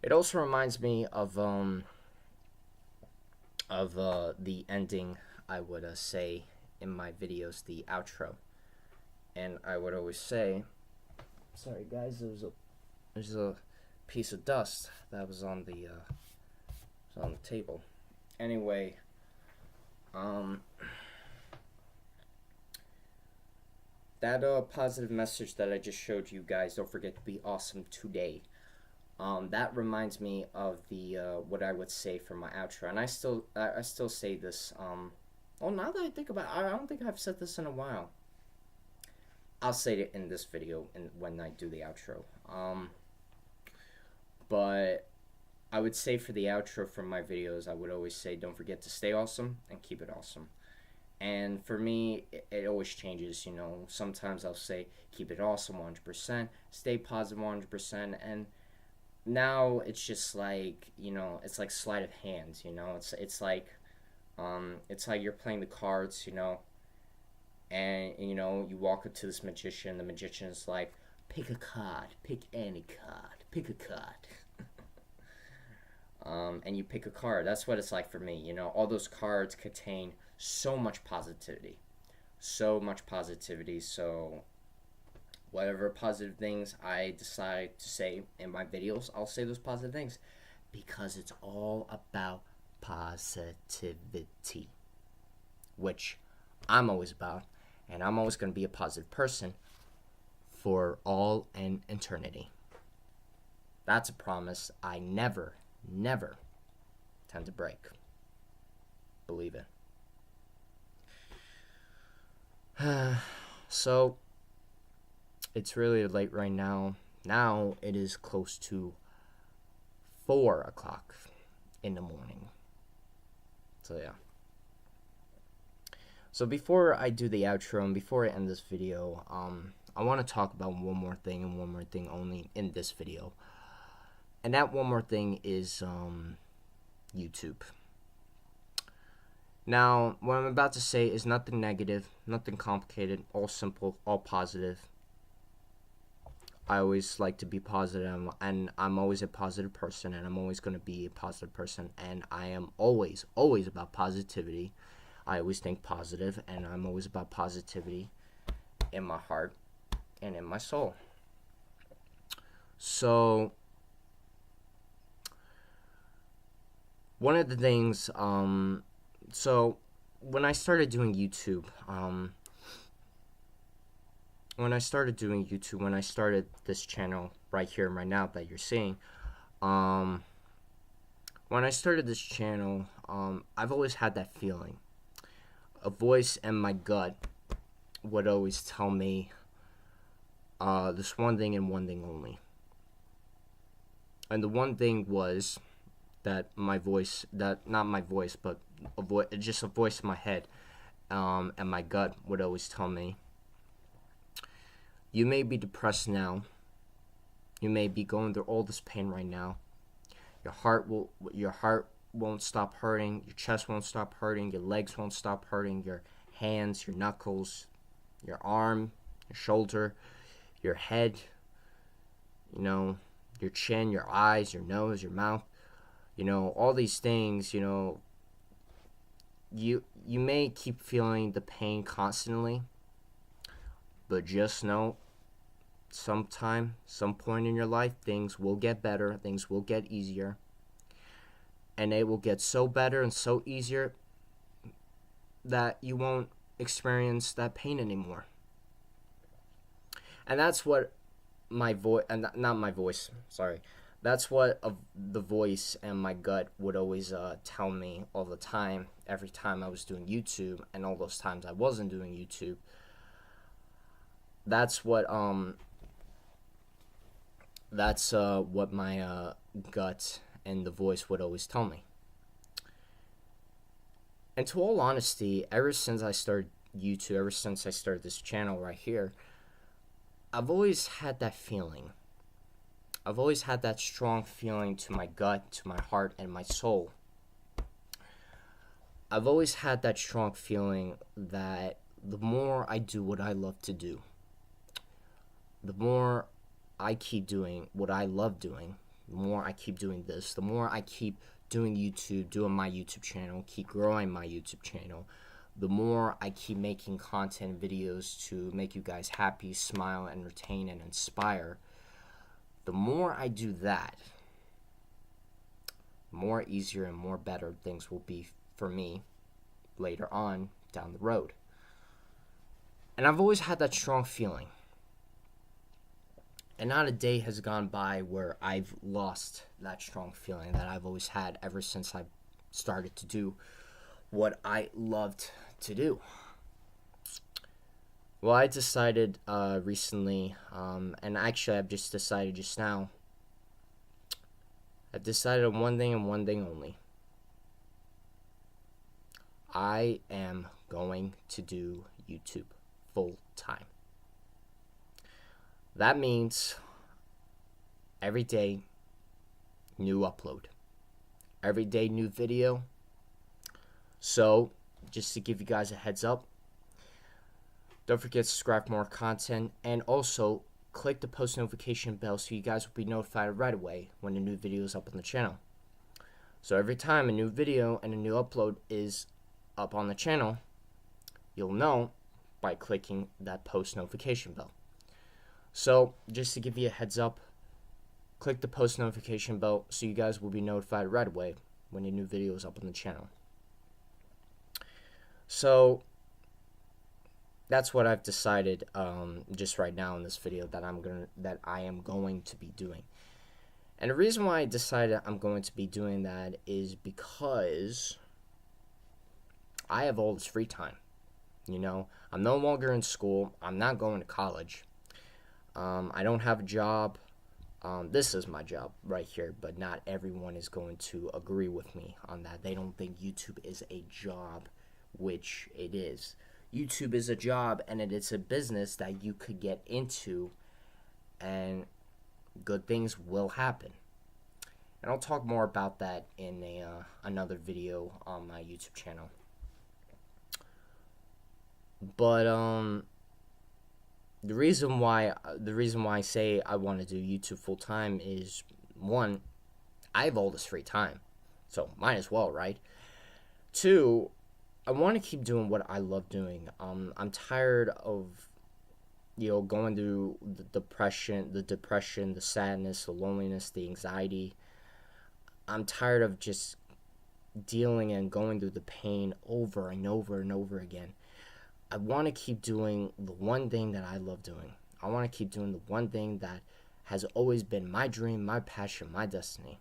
Speaker 1: It also reminds me of the ending, I would say, in my videos, the outro. And I would always say, sorry guys, there's a piece of dust that was on the table. Anyway, that positive message that I just showed you guys, don't forget to be awesome today. That reminds me of the what I would say for my outro, and I still say this. Now that I think about it, I don't think I've said this in a while. I'll say it in this video and when I do the outro. But I would say for the outro from my videos, I would always say, don't forget to stay awesome and keep it awesome. And for me, it always changes, Sometimes I'll say, keep it awesome 100%, stay positive 100%, and now it's just like, it's like sleight of hand, It's like It's like you're playing the cards, and you walk up to this magician. The magician is like, pick a card, pick any card, pick a card. And you pick a card. That's what it's like for me. All those cards contain so much positivity. So much positivity. So, whatever positive things I decide to say in my videos, I'll say those positive things. Because it's all about positivity. Which I'm always about. And I'm always going to be a positive person for all an eternity. That's a promise I never tend to break. Believe it. So, it's really late right now. Now it is close to 4 o'clock in the morning. So, yeah. So, before I do the outro and before I end this video, I want to talk about one more thing and one more thing only in this video. And that one more thing is YouTube. Now, what I'm about to say is nothing negative, nothing complicated, all simple, all positive. I always like to be positive, and I'm always a positive person, and I'm always going to be a positive person, and I am always about positivity. I always think positive, and I'm always about positivity in my heart and in my soul. So, one of the things, so when I started doing YouTube, when I started this channel right here and right now that you're seeing, when I started this channel, I've always had that feeling. A voice in my gut would always tell me this one thing and one thing only. And the one thing was that my voice, not my voice, but just a voice in my head and my gut would always tell me, you may be depressed now. You may be going through all this pain right now. Your heart won't stop hurting. Your chest won't stop hurting. Your legs won't stop hurting. Your hands, your knuckles, your arm, your shoulder, your head, your chin, your eyes, your nose, your mouth. All these things, you may keep feeling the pain constantly, but just know, some point in your life, things will get better, things will get easier, and it will get so better and so easier that you won't experience that pain anymore. And that's what that's what the voice and my gut would always tell me all the time, every time I was doing YouTube, and all those times I wasn't doing YouTube. That's what my gut and the voice would always tell me. And to all honesty, ever since I started YouTube, ever since I started this channel right here, I've always had that feeling. I've always had that strong feeling to my gut, to my heart, and my soul. I've always had that strong feeling that the more I do what I love to do, the more I keep doing what I love doing, the more I keep doing this, the more I keep doing YouTube, doing my YouTube channel, keep growing my YouTube channel, the more I keep making content videos to make you guys happy, smile, entertain, and inspire. The more I do that, the more easier and more better things will be for me later on down the road. And I've always had that strong feeling. And not a day has gone by where I've lost that strong feeling that I've always had ever since I started to do what I loved to do. Well, I decided recently, and actually I've just decided just now, I've decided on one thing and one thing only. I am going to do YouTube full time. That means every day, new upload. Every day, new video. So, just to give you guys a heads up, don't forget to subscribe for more content, and also click the post notification bell so you guys will be notified right away when a new video is up on the channel. So every time a new video and a new upload is up on the channel, you'll know by clicking that post notification bell. So just to give you a heads up, click the post notification bell so you guys will be notified right away when a new video is up on the channel. So that's what I've decided just right now in this video that I am going to be doing. And the reason why I decided I'm going to be doing that is because I have all this free time. You know, I'm no longer in school. I'm not going to college. I don't have a job. This is my job right here, but not everyone is going to agree with me on that. They don't think YouTube is a job, which it is. YouTube is a job, and it is a business that you could get into, and good things will happen. And I'll talk more about that in another video on my YouTube channel. But the reason why I say I want to do YouTube full time is, one, I have all this free time, so might as well, right? Two, I want to keep doing what I love doing. I'm tired of, going through the depression, the sadness, the loneliness, the anxiety. I'm tired of just dealing and going through the pain over and over and over again. I want to keep doing the one thing that I love doing. I want to keep doing the one thing that has always been my dream, my passion, my destiny.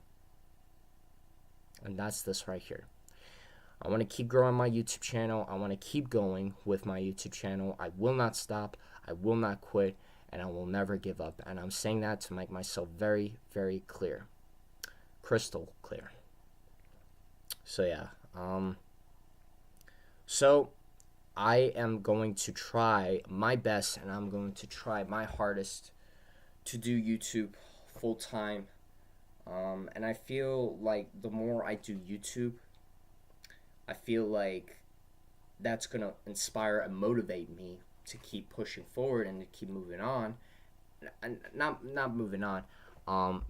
Speaker 1: And that's this right here. I want to keep growing my YouTube channel. I want to keep going with my YouTube channel. I will not stop. I will not quit. And I will never give up. And I'm saying that to make myself very, very clear. Crystal clear. So, yeah. So I am going to try my best, and I'm going to try my hardest to do YouTube full time. And I feel like the more I do YouTube, I feel like that's going to inspire and motivate me to keep pushing forward and to keep moving on. And not moving on,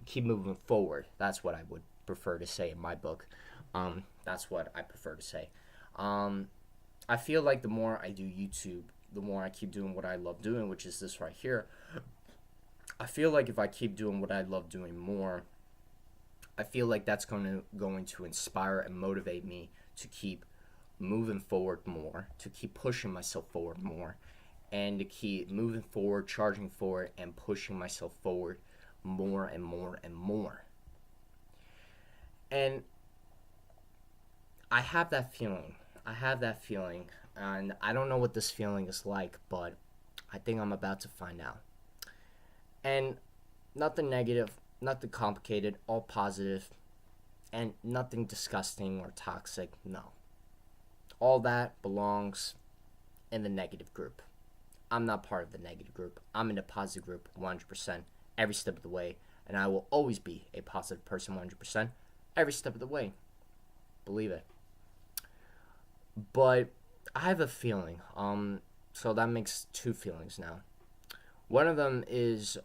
Speaker 1: keep moving forward. That's what I would prefer to say in my book. That's what I prefer to say. I feel like the more I do YouTube, the more I keep doing what I love doing, which is this right here. I feel like if I keep doing what I love doing more, I feel like that's going to inspire and motivate me to keep moving forward more, to keep pushing myself forward more, and to keep moving forward, charging forward, and pushing myself forward more and more and more. And I have that feeling. And I don't know what this feeling is like, but I think I'm about to find out. And nothing negative, nothing complicated, all positive, and nothing disgusting or toxic, no. All that belongs in the negative group. I'm not part of the negative group. I'm in the positive group 100% every step of the way, and I will always be a positive person 100% every step of the way. Believe it. But I have a feeling, so that makes two feelings now. One of them is,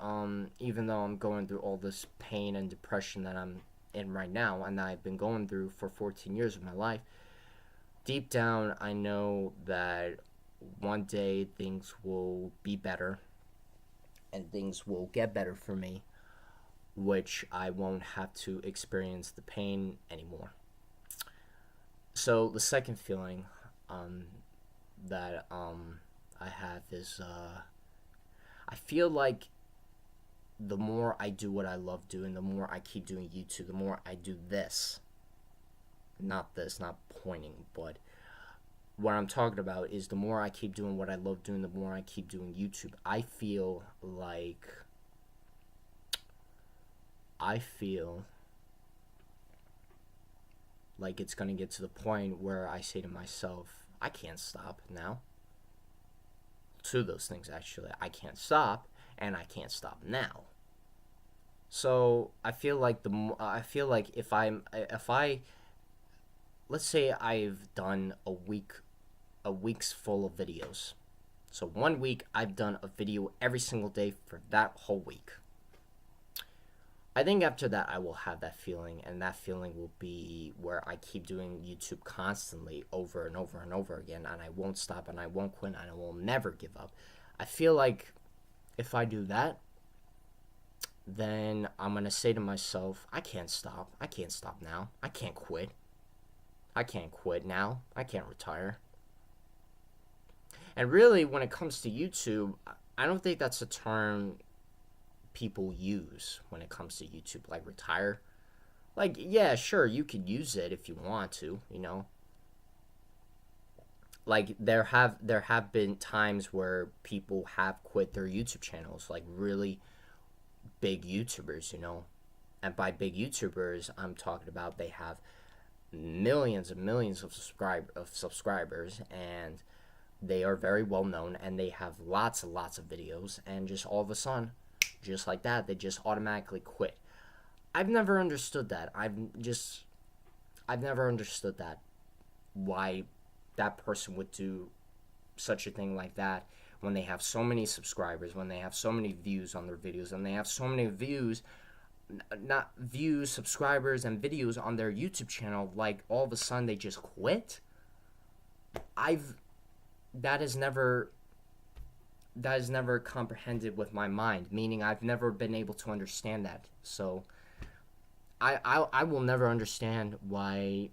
Speaker 1: even though I'm going through all this pain and depression that I'm in right now, and I've been going through for 14 years of my life, deep down I know that one day things will be better, and things will get better for me, which I won't have to experience the pain anymore. So the second feeling that I have is I feel like the more I do what I love doing, the more I keep doing YouTube, the more I do this, not pointing, but what I'm talking about is the more I keep doing what I love doing, the more I keep doing YouTube. I feel like it's going to get to the point where I say to myself, I can't stop now. Two of those things, actually. I can't stop, and I can't stop now. So I feel like if I let's say I've done a week's full of videos. So 1 week I've done a video every single day for that whole week. I think after that I will have that feeling, and that feeling will be where I keep doing YouTube constantly over and over and over again, and I won't stop and I won't quit and I will never give up. I feel like if I do that, then I'm going to say to myself, I can't stop. I can't stop now. I can't quit. I can't quit now. I can't retire. And really, when it comes to YouTube, I don't think that's a term people use when it comes to YouTube, like retire. Like, yeah, sure, you could use it if you want to, you know. Like there have been times where people have quit their YouTube channels, like really big YouTubers, you know. And by big YouTubers, I'm talking about they have millions and millions of subscribers, and they are very well known, and they have lots and lots of videos, and just all of a sudden, just like that, they just automatically quit. I've never understood that. I've never understood that, why that person would do such a thing like that when they have so many subscribers, when they have so many views on their videos, and they have so many subscribers and videos on their YouTube channel, like all of a sudden they just quit. That is never comprehended with my mind, meaning I've never been able to understand that. So I will never understand why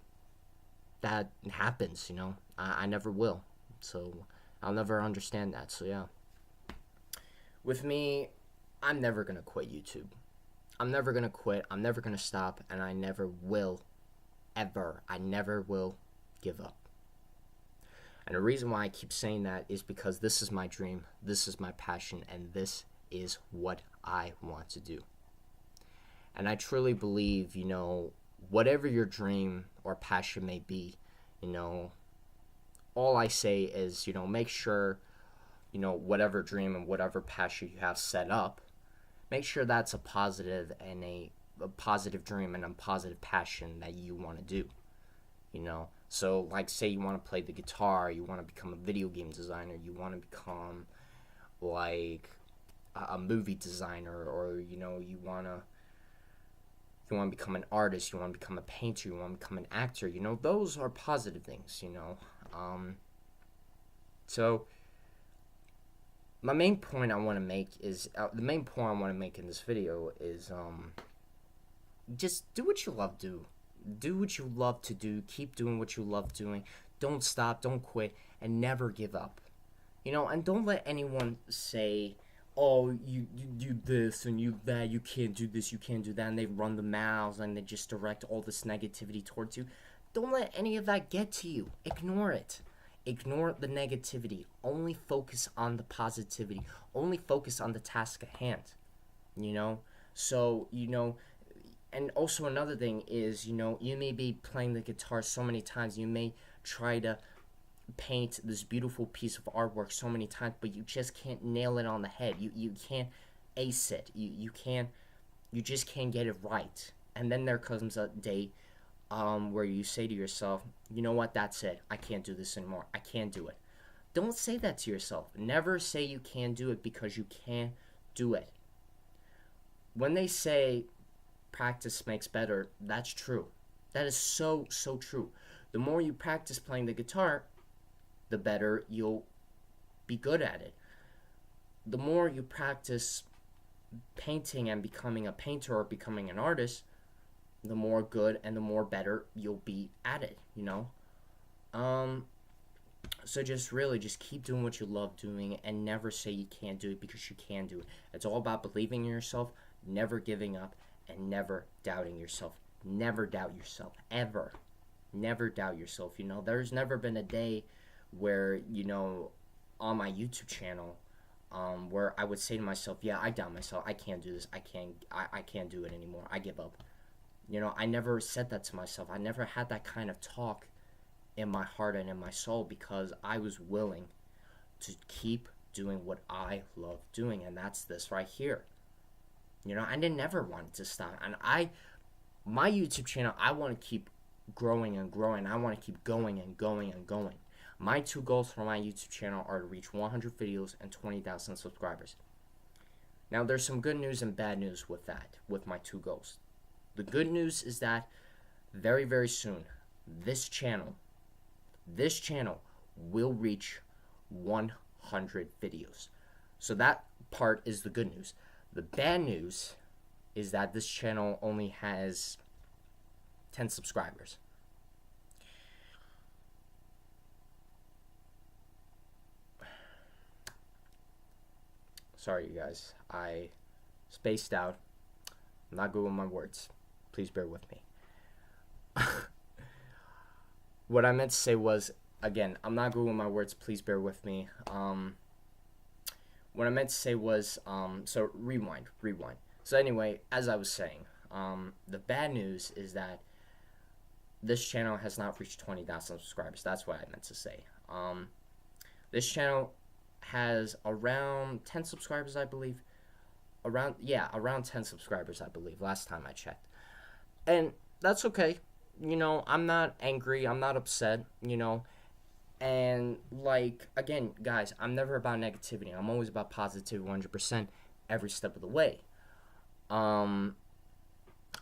Speaker 1: that happens, you know. I never will. So I'll never understand that. So yeah. With me, I'm never going to quit YouTube. I'm never going to quit. I'm never going to stop, and I never will ever. I never will give up. And the reason why I keep saying that is because this is my dream, this is my passion, and this is what I want to do. And I truly believe, you know, whatever your dream or passion may be, you know, all I say is, you know, make sure, you know, whatever dream and whatever passion you have set up, make sure that's a positive and a positive dream and a positive passion that you want to do, you know. So, like, say you want to play the guitar, you want to become a video game designer, you want to become, like, a movie designer, or, you know, you want to become an artist, you want to become a painter, you want to become an actor, you know, those are positive things, you know. So, my main point I want to make is, the main point I want to make in this video is, just do what you love to do. Do what you love to do. Keep doing what you love doing. Don't stop. Don't quit. And never give up. You know, and don't let anyone say, oh, you do this and you that. You can't do this. You can't do that. And they run the mouths and they just direct all this negativity towards you. Don't let any of that get to you. Ignore it. Ignore the negativity. Only focus on the positivity. Only focus on the task at hand. You know? So, you know, and also another thing is, you know, you may be playing the guitar so many times, you may try to paint this beautiful piece of artwork so many times, but you just can't nail it on the head. You can't ace it. You just can't get it right. And then there comes a day where you say to yourself, you know what, that's it. I can't do this anymore. I can't do it. Don't say that to yourself. Never say you can't do it, because you can't do it. When they say practice makes better, that's true. That is so true. The more you practice playing the guitar, the better you'll be good at it. The more you practice painting and becoming a painter or becoming an artist, the more good and the more better you'll be at it, you know. So just keep doing what you love doing, and never say you can't do it, because you can do it. It's all about believing in yourself, never giving up, and never doubting yourself. Never doubt yourself, ever. Never doubt yourself. You know, there's never been a day where, you know, on my YouTube channel, where I would say to myself, yeah, I doubt myself. I can't do this. I can't do it anymore. I give up. You know, I never said that to myself. I never had that kind of talk in my heart and in my soul, because I was willing to keep doing what I love doing, and that's this right here. You know, I never wanted to stop. And my YouTube channel, I want to keep growing and growing. I want to keep going and going and going. My 2 goals for my YouTube channel are to reach 100 videos and 20,000 subscribers. Now, there's some good news and bad news with that, with my 2 goals. The good news is that very, very soon, this channel will reach 100 videos. So that part is the good news. The bad news is that this channel only has 10 subscribers. Sorry, you guys. I spaced out. I'm not good with my words. Please bear with me. What I meant to say was, again, I'm not good with my words. Please bear with me. What I meant to say was, so rewind. So anyway, as I was saying, the bad news is that this channel has not reached 20,000 subscribers. That's what I meant to say. This channel has around 10 subscribers, I believe. Around 10 subscribers, I believe, last time I checked. And that's okay. You know, I'm not angry. I'm not upset, you know. And, like, again, guys, I'm never about negativity. I'm always about positivity 100% every step of the way.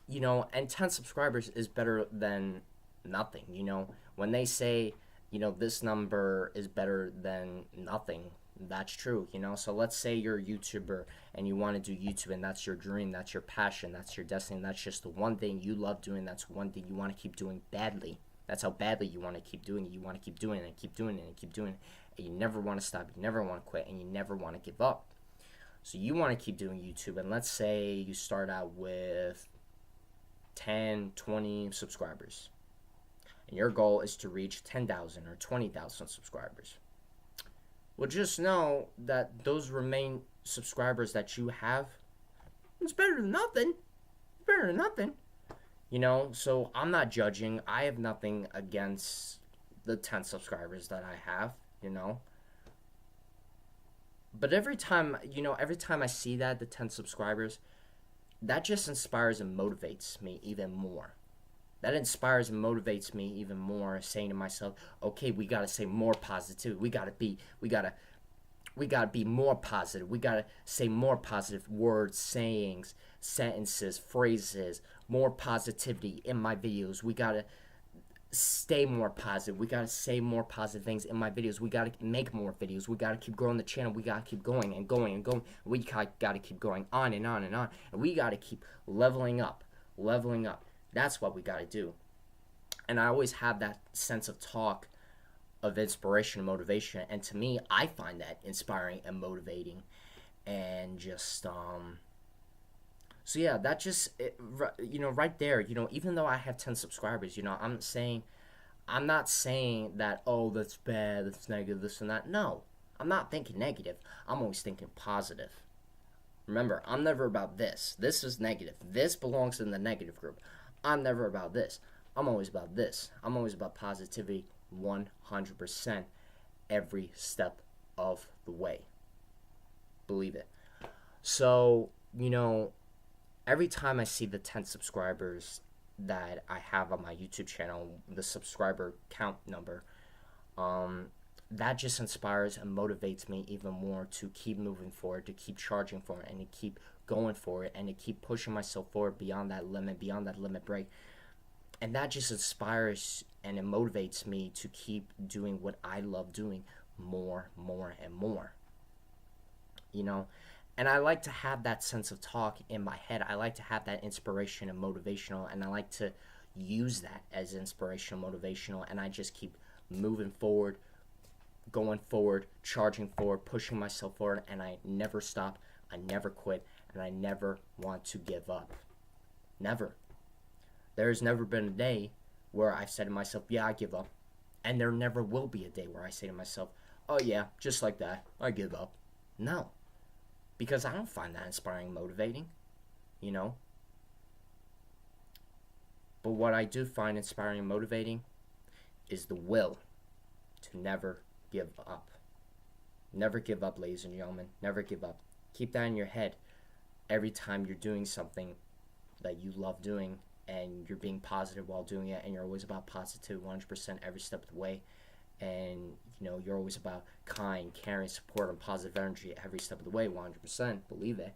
Speaker 1: You know, and 10 subscribers is better than nothing, you know. When they say, you know, this number is better than nothing, that's true, you know. So let's say you're a YouTuber and you want to do YouTube, and that's your dream, that's your passion, that's your destiny, that's just the one thing you love doing, that's one thing you want to keep doing badly. That's how badly you want to keep doing it. You want to keep doing it and keep doing it and keep doing it. And you never want to stop, you never want to quit, and you never want to give up. So you want to keep doing YouTube, and let's say you start out with 10, 20 subscribers, and your goal is to reach 10,000 or 20,000 subscribers. Well, just know that those remain subscribers that you have, it's better than nothing. Better than nothing. You know, so I'm not judging. I have nothing against the 10 subscribers that I have, you know. But every time I see that, the 10 subscribers, that just inspires and motivates me even more. That inspires and motivates me even more, saying to myself, okay, we got to say more positivity. We got to be more positive. We got to say more positive words, sayings, sentences, phrases, more positivity in my videos. We got to stay more positive. We got to say more positive things in my videos. We got to make more videos. We got to keep growing the channel. We got to keep going and going and going. We got to keep going on and on and on. And we got to keep leveling up. That's what we got to do. And I always have that sense of talk of inspiration and motivation. And to me, I find that inspiring and motivating. And just, so yeah, that just, you know, right there, you know, even though I have 10 subscribers, you know, I'm not saying that, oh, that's bad, that's negative, this and that. No, I'm not thinking negative. I'm always thinking positive. Remember, I'm never about this. This is negative. This belongs in the negative group. I'm never about this. I'm always about this. I'm always about positivity 100% every step of the way. Believe it. So, you know, every time I see the 10 subscribers that I have on my YouTube channel, the subscriber count number, that just inspires and motivates me even more to keep moving forward, to keep charging for it, and to keep going for it, and to keep pushing myself forward beyond that limit break. And that just inspires and it motivates me to keep doing what I love doing more and more. You know? And I like to have that sense of talk in my head. I like to have that inspiration and motivational, and I like to use that as inspirational, motivational, and I just keep moving forward, going forward, charging forward, pushing myself forward, and I never stop, I never quit, and I never want to give up. Never. There's never been a day where I've said to myself, yeah, I give up. And there never will be a day where I say to myself, oh yeah, just like that, I give up. No. Because I don't find that inspiring, motivating, you know. But what I do find inspiring and motivating is the will to never give up. Never give up, ladies and gentlemen. Never give up. Keep that in your head every time you're doing something that you love doing and you're being positive while doing it, and you're always about positive 100% every step of the way, and you're always about kind, caring, support, and positive energy every step of the way, 100%, believe it.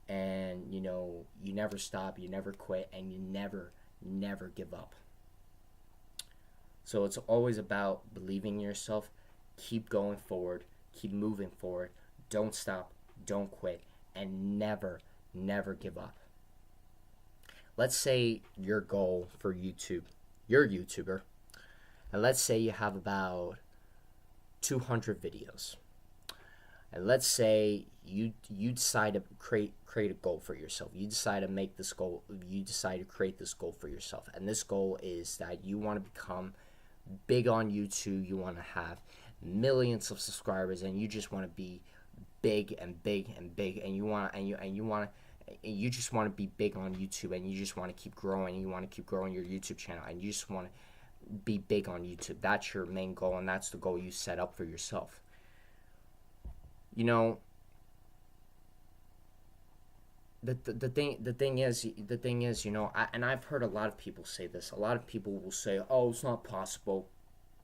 Speaker 1: And you never stop, you never quit, and you never give up. So it's always about believing in yourself. Keep going forward, keep moving forward, don't stop, don't quit, and never give up. Let's say your goal for YouTube, you're a YouTuber, and let's say you have about 200 videos. And let's say you decide to create a goal for yourself. You decide to make this goal, you decide to create this goal for yourself. And this goal is that you want to become big on YouTube, you want to have millions of subscribers, and you just want to be big and big and big, and you just want to be big on YouTube, and you just want to keep growing, and you want to keep growing your YouTube channel, and you just want to be big on YouTube. That's your main goal, and that's the goal you set up for yourself. The thing is, and I've heard a lot of people say this. A lot of people will say, "Oh, it's not possible.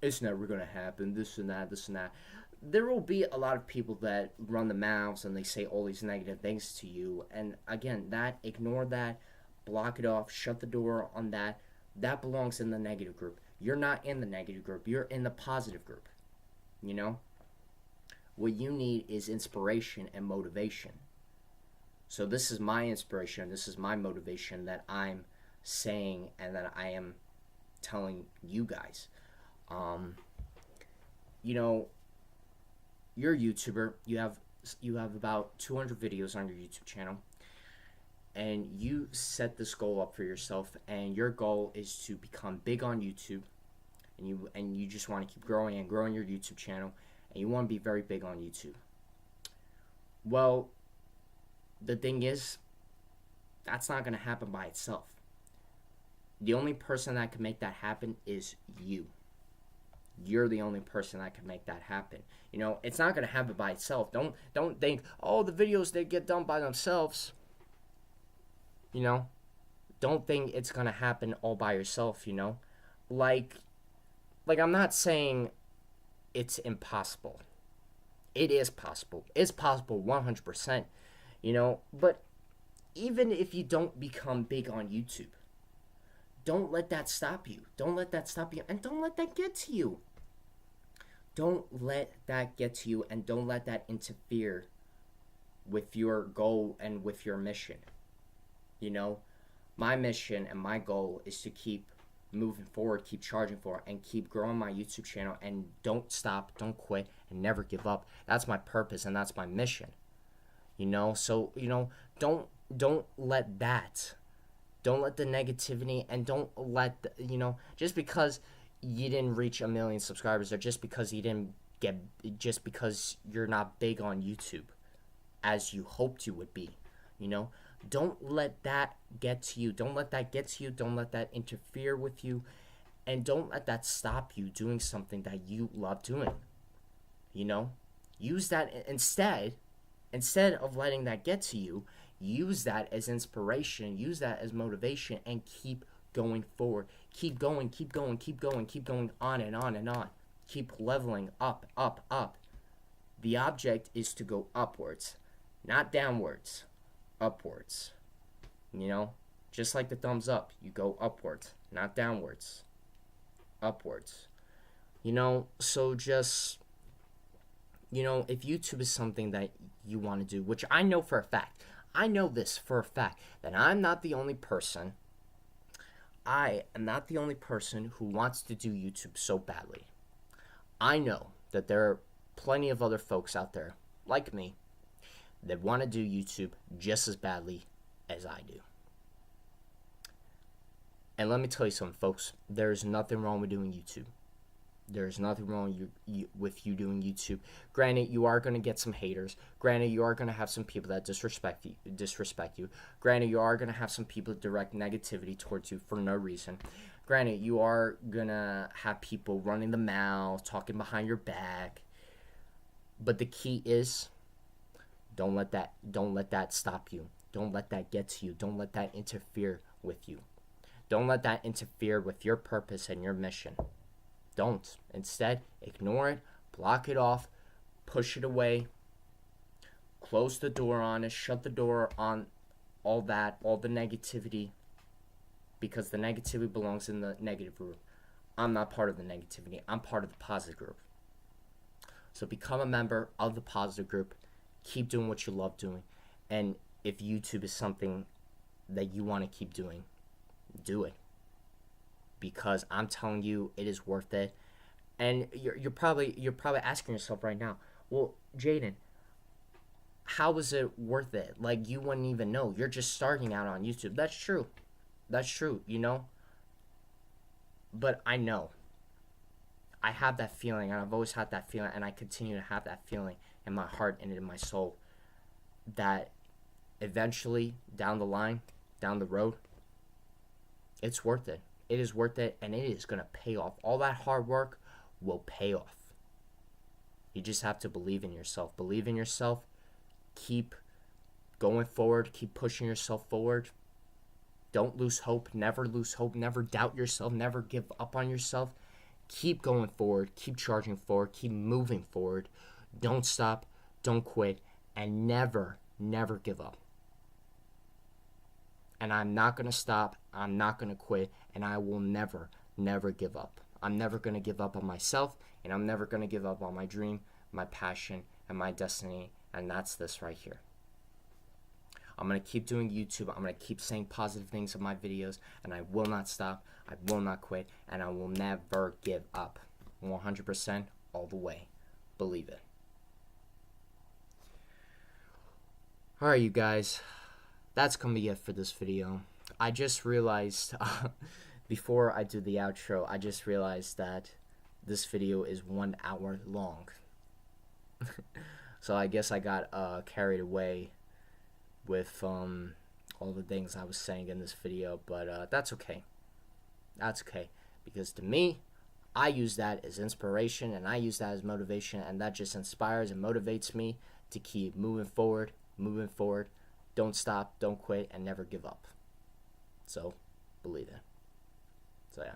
Speaker 1: It's never gonna happen. This and that, this and that." There will be a lot of people that run the mouths and they say all these negative things to you. And again, ignore that, block it off, shut the door on that. That belongs in the negative group. You're not in the negative group. You're in the positive group. What you need is inspiration and motivation. So this is my inspiration, this is my motivation that I'm saying and that I am telling you guys. You're a YouTuber, you have about 200 videos on your YouTube channel, and you set this goal up for yourself, and your goal is to become big on YouTube, and you just want to keep growing and growing your YouTube channel, and you want to be very big on YouTube. Well, the thing is, that's not going to happen by itself. The only person that can make that happen is you. You're the only person that can make that happen. It's not going to happen by itself. Don't think, oh, the videos, they get done by themselves. Don't think it's going to happen all by yourself, Like I'm not saying it's impossible. It is possible. It's possible 100%. But even if you don't become big on YouTube, don't let that stop you. Don't let that stop you, and don't let that get to you. Don't let that get to you, and don't let that interfere with your goal and with your mission. My mission and my goal is to keep moving forward, keep charging forward, and keep growing my YouTube channel, and don't stop, don't quit, and never give up. That's my purpose, and that's my mission. So don't let that, don't let the negativity, and don't let just because you didn't reach 1 million subscribers, or just because just because you're not big on YouTube as you hoped you would be, don't let that get to you. Don't let that get to you. Don't let that interfere with you, and don't let that stop you doing something that you love doing. Use that instead of letting that get to you. Use that as inspiration, use that as motivation, and keep going forward. Keep going, keep going, keep going, keep going on and on and on. Keep leveling up, up, up. The object is to go upwards, not downwards, upwards. Just like the thumbs up, you go upwards, not downwards, upwards. So just, if YouTube is something that you want to do, which I know for a fact, I know this for a fact, that I'm not the only person. I am not the only person who wants to do YouTube so badly. I know that there are plenty of other folks out there, like me, that want to do YouTube just as badly as I do. And let me tell you something, folks. There's nothing wrong with doing YouTube. There's nothing wrong with you doing YouTube. Granted, you are going to get some haters. Granted, you are going to have some people that disrespect you. Granted, you are going to have some people direct negativity towards you for no reason. Granted, you are going to have people running the mouth, talking behind your back. But the key is, don't let that stop you. Don't let that get to you. Don't let that interfere with you. Don't let that interfere with your purpose and your mission. Don't. Instead, ignore it, block it off, push it away, close the door on it, shut the door on all that, all the negativity, because the negativity belongs in the negative group. I'm not part of the negativity. I'm part of the positive group. So become a member of the positive group. Keep doing what you love doing. And if YouTube is something that you want to keep doing, do it. Because I'm telling you, it is worth it. And you're probably asking yourself right now, well, Jaden, how was it worth it? Like, you wouldn't even know. You're just starting out on YouTube. That's true. That's true, you know? But I know. I have that feeling, and I've always had that feeling, and I continue to have that feeling in my heart and in my soul, that eventually, down the line, down the road, it's worth it. It is worth it, and it is going to pay off. All that hard work will pay off. You just have to believe in yourself. Believe in yourself. Keep going forward. Keep pushing yourself forward. Don't lose hope. Never lose hope. Never doubt yourself. Never give up on yourself. Keep going forward. Keep charging forward. Keep moving forward. Don't stop. Don't quit. And never, never give up. And I'm not going to stop. I'm not going to quit. And I will never, never give up. I'm never going to give up on myself. And I'm never going to give up on my dream, my passion, and my destiny. And that's this right here. I'm going to keep doing YouTube. I'm going to keep saying positive things in my videos. And I will not stop. I will not quit. And I will never give up. 100% all the way. Believe it. Alright, you guys. That's going to be it for this video. I just realized, before I do the outro, I just realized that this video is 1 hour long. So I guess I got carried away with all the things I was saying in this video, but that's okay. That's okay, because to me, I use that as inspiration, and I use that as motivation, and that just inspires and motivates me to keep moving forward, don't stop, don't quit, and never give up. So, believe it. So, yeah.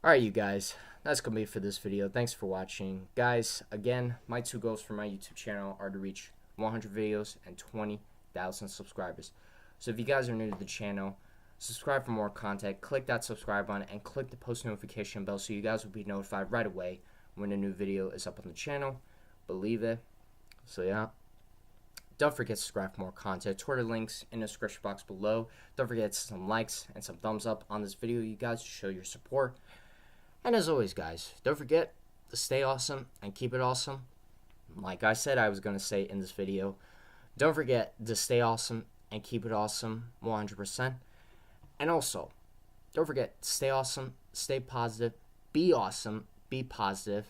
Speaker 1: Alright, you guys. That's going to be it for this video. Thanks for watching. Guys, again, my 2 goals for my YouTube channel are to reach 100 videos and 20,000 subscribers. So, if you guys are new to the channel, subscribe for more content. Click that subscribe button and click the post notification bell so you guys will be notified right away when a new video is up on the channel. Believe it. So, yeah. Don't forget to subscribe for more content. Twitter links in the description box below. Don't forget some likes and some thumbs up on this video, you guys, to show your support. And as always, guys, don't forget to stay awesome and keep it awesome. Like I said I was going to say in this video, don't forget to stay awesome and keep it awesome 100%. And also, don't forget to stay awesome, stay positive, be awesome, be positive.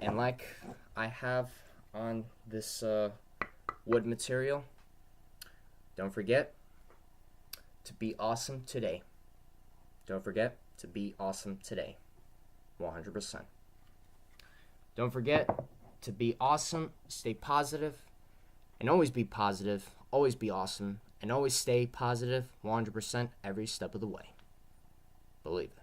Speaker 1: And like I have on this wood material, don't forget to be awesome today. Don't forget to be awesome today. 100%. Don't forget to be awesome, stay positive, and always be positive, always be awesome, and always stay positive 100% every step of the way. Believe it.